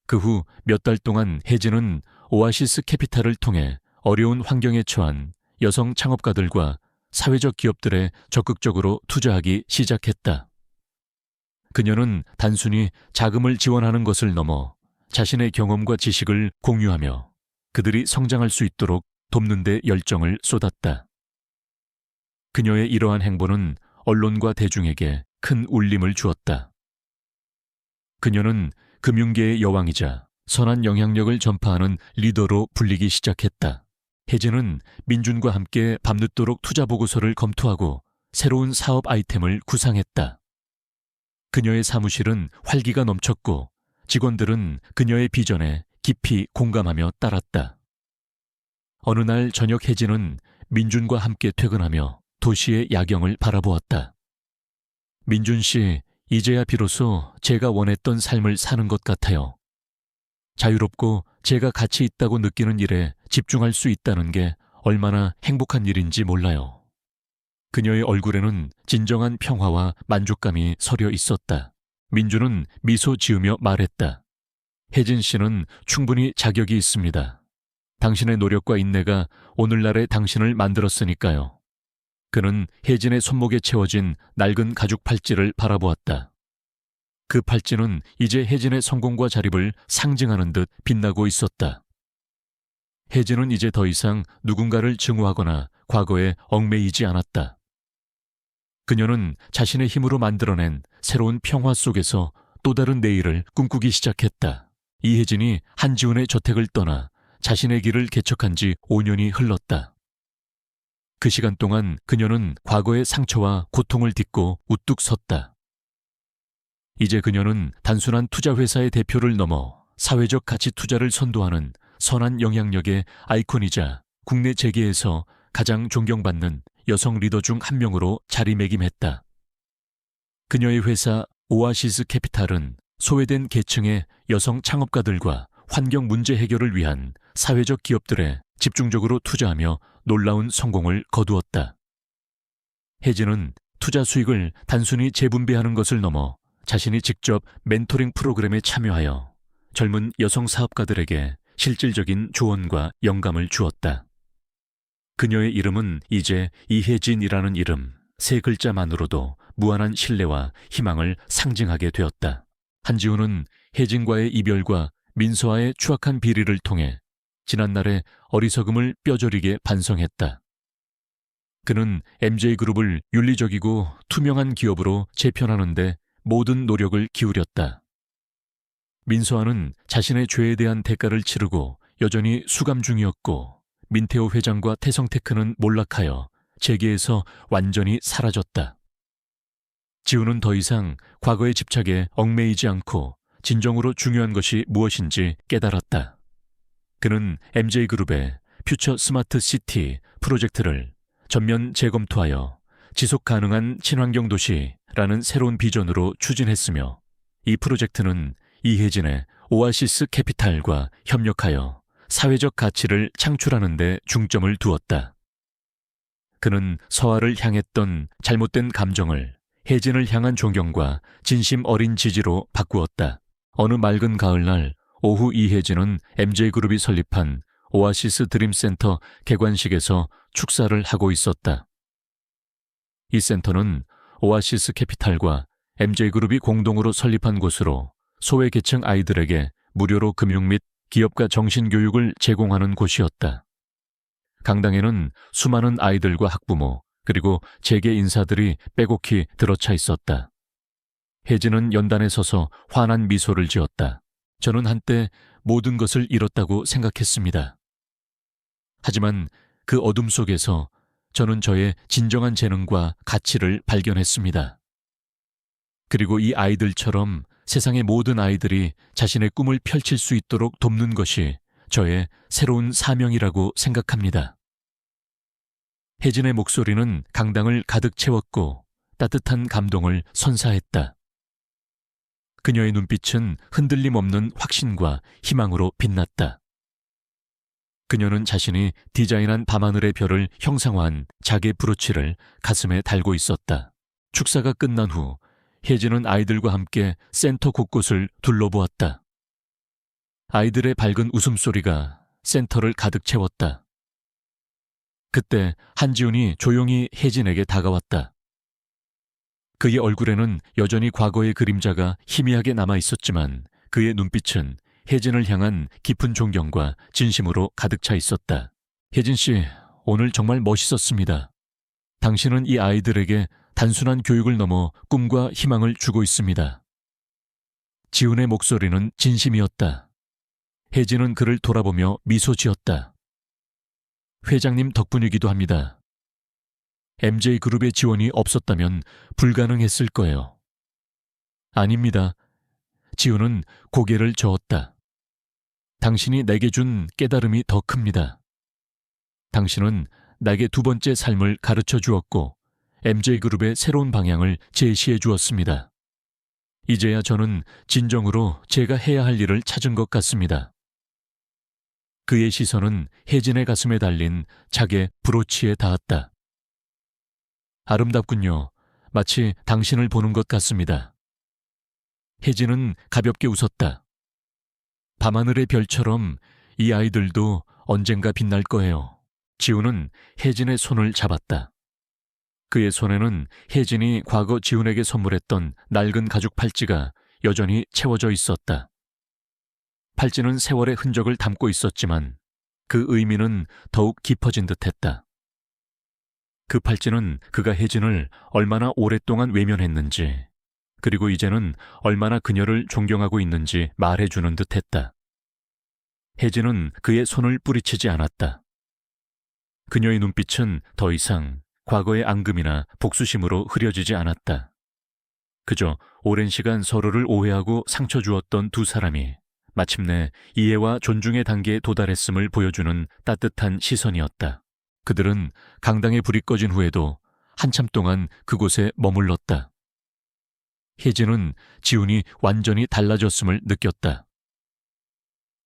그 후 몇 달 동안 혜진은 오아시스 캐피탈을 통해 어려운 환경에 처한 여성 창업가들과 사회적 기업들에 적극적으로 투자하기 시작했다. 그녀는 단순히 자금을 지원하는 것을 넘어 자신의 경험과 지식을 공유하며 그들이 성장할 수 있도록 돕는 데 열정을 쏟았다. 그녀의 이러한 행보는 언론과 대중에게 큰 울림을 주었다. 그녀는 금융계의 여왕이자 선한 영향력을 전파하는 리더로 불리기 시작했다. 혜진은 민준과 함께 밤늦도록 투자 보고서를 검토하고 새로운 사업 아이템을 구상했다. 그녀의 사무실은 활기가 넘쳤고 직원들은 그녀의 비전에 깊이 공감하며 따랐다. 어느 날 저녁 혜진은 민준과 함께 퇴근하며 도시의 야경을 바라보았다. 민준 씨, 이제야 비로소 제가 원했던 삶을 사는 것 같아요. 자유롭고 제가 가치 있다고 느끼는 일에 집중할 수 있다는 게 얼마나 행복한 일인지 몰라요. 그녀의 얼굴에는 진정한 평화와 만족감이 서려 있었다. 민준은 미소 지으며 말했다. 혜진 씨는 충분히 자격이 있습니다. 당신의 노력과 인내가 오늘날의 당신을 만들었으니까요. 그는 혜진의 손목에 채워진 낡은 가죽 팔찌를 바라보았다. 그 팔찌는 이제 혜진의 성공과 자립을 상징하는 듯 빛나고 있었다. 혜진은 이제 더 이상 누군가를 증오하거나 과거에 얽매이지 않았다. 그녀는 자신의 힘으로 만들어낸 새로운 평화 속에서 또 다른 내일을 꿈꾸기 시작했다. 이혜진이 한지훈의 저택을 떠나 자신의 길을 개척한 지 5년이 흘렀다. 그 시간 동안 그녀는 과거의 상처와 고통을 딛고 우뚝 섰다. 이제 그녀는 단순한 투자회사의 대표를 넘어 사회적 가치 투자를 선도하는 선한 영향력의 아이콘이자 국내 재계에서 가장 존경받는 여성 리더 중 한 명으로 자리매김했다. 그녀의 회사 오아시스 캐피탈은 소외된 계층의 여성 창업가들과 환경 문제 해결을 위한 사회적 기업들에 집중적으로 투자하며 놀라운 성공을 거두었다. 혜진은 투자 수익을 단순히 재분배하는 것을 넘어 자신이 직접 멘토링 프로그램에 참여하여 젊은 여성 사업가들에게 실질적인 조언과 영감을 주었다. 그녀의 이름은 이제 이혜진이라는 이름, 세 글자만으로도 무한한 신뢰와 희망을 상징하게 되었다. 한지훈은 혜진과의 이별과 민서와의 추악한 비리를 통해 지난날의 어리석음을 뼈저리게 반성했다. 그는 MJ그룹을 윤리적이고 투명한 기업으로 재편하는 데 모든 노력을 기울였다. 민서와는 자신의 죄에 대한 대가를 치르고 여전히 수감 중이었고 민태호 회장과 태성테크는 몰락하여 재계에서 완전히 사라졌다. 지훈은 더 이상 과거의 집착에 얽매이지 않고 진정으로 중요한 것이 무엇인지 깨달았다. 그는 MJ그룹의 퓨처 스마트 시티 프로젝트를 전면 재검토하여 지속 가능한 친환경 도시라는 새로운 비전으로 추진했으며 이 프로젝트는 이혜진의 오아시스 캐피탈과 협력하여 사회적 가치를 창출하는 데 중점을 두었다. 그는 서아를 향했던 잘못된 감정을 혜진을 향한 존경과 진심 어린 지지로 바꾸었다. 어느 맑은 가을날 오후 이혜진은 MJ그룹이 설립한 오아시스 드림센터 개관식에서 축사를 하고 있었다. 이 센터는 오아시스 캐피탈과 MJ그룹이 공동으로 설립한 곳으로 소외계층 아이들에게 무료로 금융 및 기업가 정신교육을 제공하는 곳이었다. 강당에는 수많은 아이들과 학부모 그리고 재계 인사들이 빼곡히 들어차 있었다. 혜진은 연단에 서서 환한 미소를 지었다. 저는 한때 모든 것을 잃었다고 생각했습니다. 하지만 그 어둠 속에서 저는 저의 진정한 재능과 가치를 발견했습니다. 그리고 이 아이들처럼 세상의 모든 아이들이 자신의 꿈을 펼칠 수 있도록 돕는 것이 저의 새로운 사명이라고 생각합니다. 혜진의 목소리는 강당을 가득 채웠고 따뜻한 감동을 선사했다. 그녀의 눈빛은 흔들림 없는 확신과 희망으로 빛났다. 그녀는 자신이 디자인한 밤하늘의 별을 형상화한 자개 브로치를 가슴에 달고 있었다. 축사가 끝난 후 혜진은 아이들과 함께 센터 곳곳을 둘러보았다. 아이들의 밝은 웃음소리가 센터를 가득 채웠다. 그때 한지훈이 조용히 혜진에게 다가왔다. 그의 얼굴에는 여전히 과거의 그림자가 희미하게 남아 있었지만 그의 눈빛은 혜진을 향한 깊은 존경과 진심으로 가득 차 있었다. 혜진 씨, 오늘 정말 멋있었습니다. 당신은 이 아이들에게 단순한 교육을 넘어 꿈과 희망을 주고 있습니다. 지훈의 목소리는 진심이었다. 혜진은 그를 돌아보며 미소 지었다. 회장님 덕분이기도 합니다. MJ그룹의 지원이 없었다면 불가능했을 거예요. 아닙니다. 지훈은 고개를 저었다. 당신이 내게 준 깨달음이 더 큽니다. 당신은 나에게 두 번째 삶을 가르쳐 주었고 MJ그룹의 새로운 방향을 제시해 주었습니다. 이제야 저는 진정으로 제가 해야 할 일을 찾은 것 같습니다. 그의 시선은 혜진의 가슴에 달린 자개 브로치에 닿았다. 아름답군요. 마치 당신을 보는 것 같습니다. 혜진은 가볍게 웃었다. 밤하늘의 별처럼 이 아이들도 언젠가 빛날 거예요. 지훈은 혜진의 손을 잡았다. 그의 손에는 혜진이 과거 지훈에게 선물했던 낡은 가죽 팔찌가 여전히 채워져 있었다. 팔찌는 세월의 흔적을 담고 있었지만 그 의미는 더욱 깊어진 듯했다. 그 팔찌는 그가 혜진을 얼마나 오랫동안 외면했는지, 그리고 이제는 얼마나 그녀를 존경하고 있는지 말해주는 듯했다. 혜진은 그의 손을 뿌리치지 않았다. 그녀의 눈빛은 더 이상 과거의 앙금이나 복수심으로 흐려지지 않았다. 그저 오랜 시간 서로를 오해하고 상처 주었던 두 사람이 마침내 이해와 존중의 단계에 도달했음을 보여주는 따뜻한 시선이었다. 그들은 강당의 불이 꺼진 후에도 한참 동안 그곳에 머물렀다. 혜진은 지훈이 완전히 달라졌음을 느꼈다.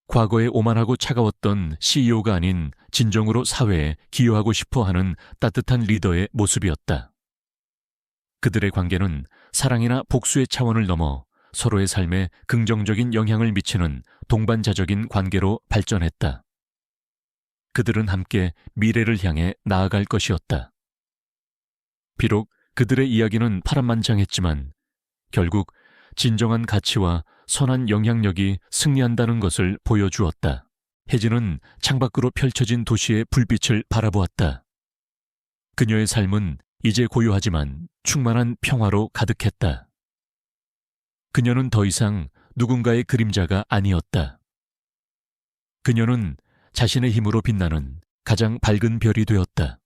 과거에 오만하고 차가웠던 CEO가 아닌 진정으로 사회에 기여하고 싶어 하는 따뜻한 리더의 모습이었다. 그들의 관계는 사랑이나 복수의 차원을 넘어 서로의 삶에 긍정적인 영향을 미치는 동반자적인 관계로 발전했다. 그들은 함께 미래를 향해 나아갈 것이었다. 비록 그들의 이야기는 파란만장했지만 결국 진정한 가치와 선한 영향력이 승리한다는 것을 보여주었다. 혜진은 창밖으로 펼쳐진 도시의 불빛을 바라보았다. 그녀의 삶은 이제 고요하지만 충만한 평화로 가득했다. 그녀는 더 이상 누군가의 그림자가 아니었다. 그녀는 자신의 힘으로 빛나는 가장 밝은 별이 되었다.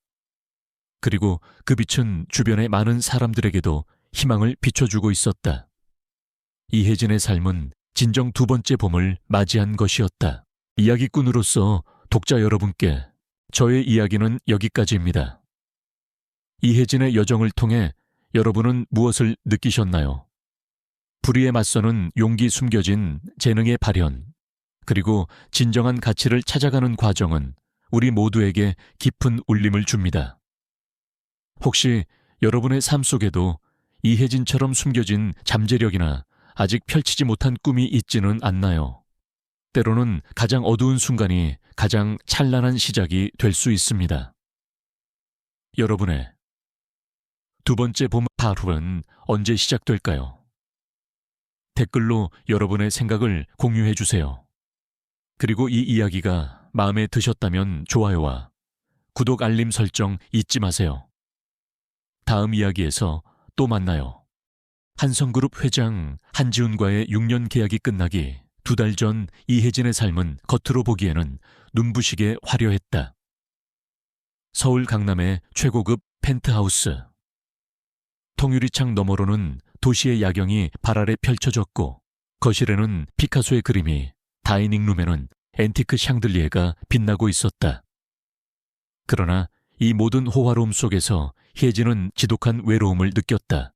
그리고 그 빛은 주변의 많은 사람들에게도 희망을 비춰주고 있었다. 이혜진의 삶은 진정 두 번째 봄을 맞이한 것이었다. 이야기꾼으로서 독자 여러분께 저의 이야기는 여기까지입니다. 이혜진의 여정을 통해 여러분은 무엇을 느끼셨나요? 불의에 맞서는 용기 숨겨진 재능의 발현, 그리고 진정한 가치를 찾아가는 과정은 우리 모두에게 깊은 울림을 줍니다. 혹시 여러분의 삶 속에도 이혜진처럼 숨겨진 잠재력이나 아직 펼치지 못한 꿈이 있지는 않나요? 때로는 가장 어두운 순간이 가장 찬란한 시작이 될 수 있습니다. 여러분의 두 번째 봄 하루는 언제 시작될까요? 댓글로 여러분의 생각을 공유해 주세요. 그리고 이 이야기가 마음에 드셨다면 좋아요와 구독 알림 설정 잊지 마세요. 다음 이야기에서 또 만나요. 한성그룹 회장 한지훈과의 6년 계약이 끝나기 2달 전 이혜진의 삶은 겉으로 보기에는 눈부시게 화려했다. 서울 강남의 최고급 펜트하우스. 통유리창 너머로는 도시의 야경이 발 아래 펼쳐졌고 거실에는 피카소의 그림이, 다이닝룸에는 앤티크 샹들리에가 빛나고 있었다. 그러나 이 모든 호화로움 속에서 혜진은 지독한 외로움을 느꼈다.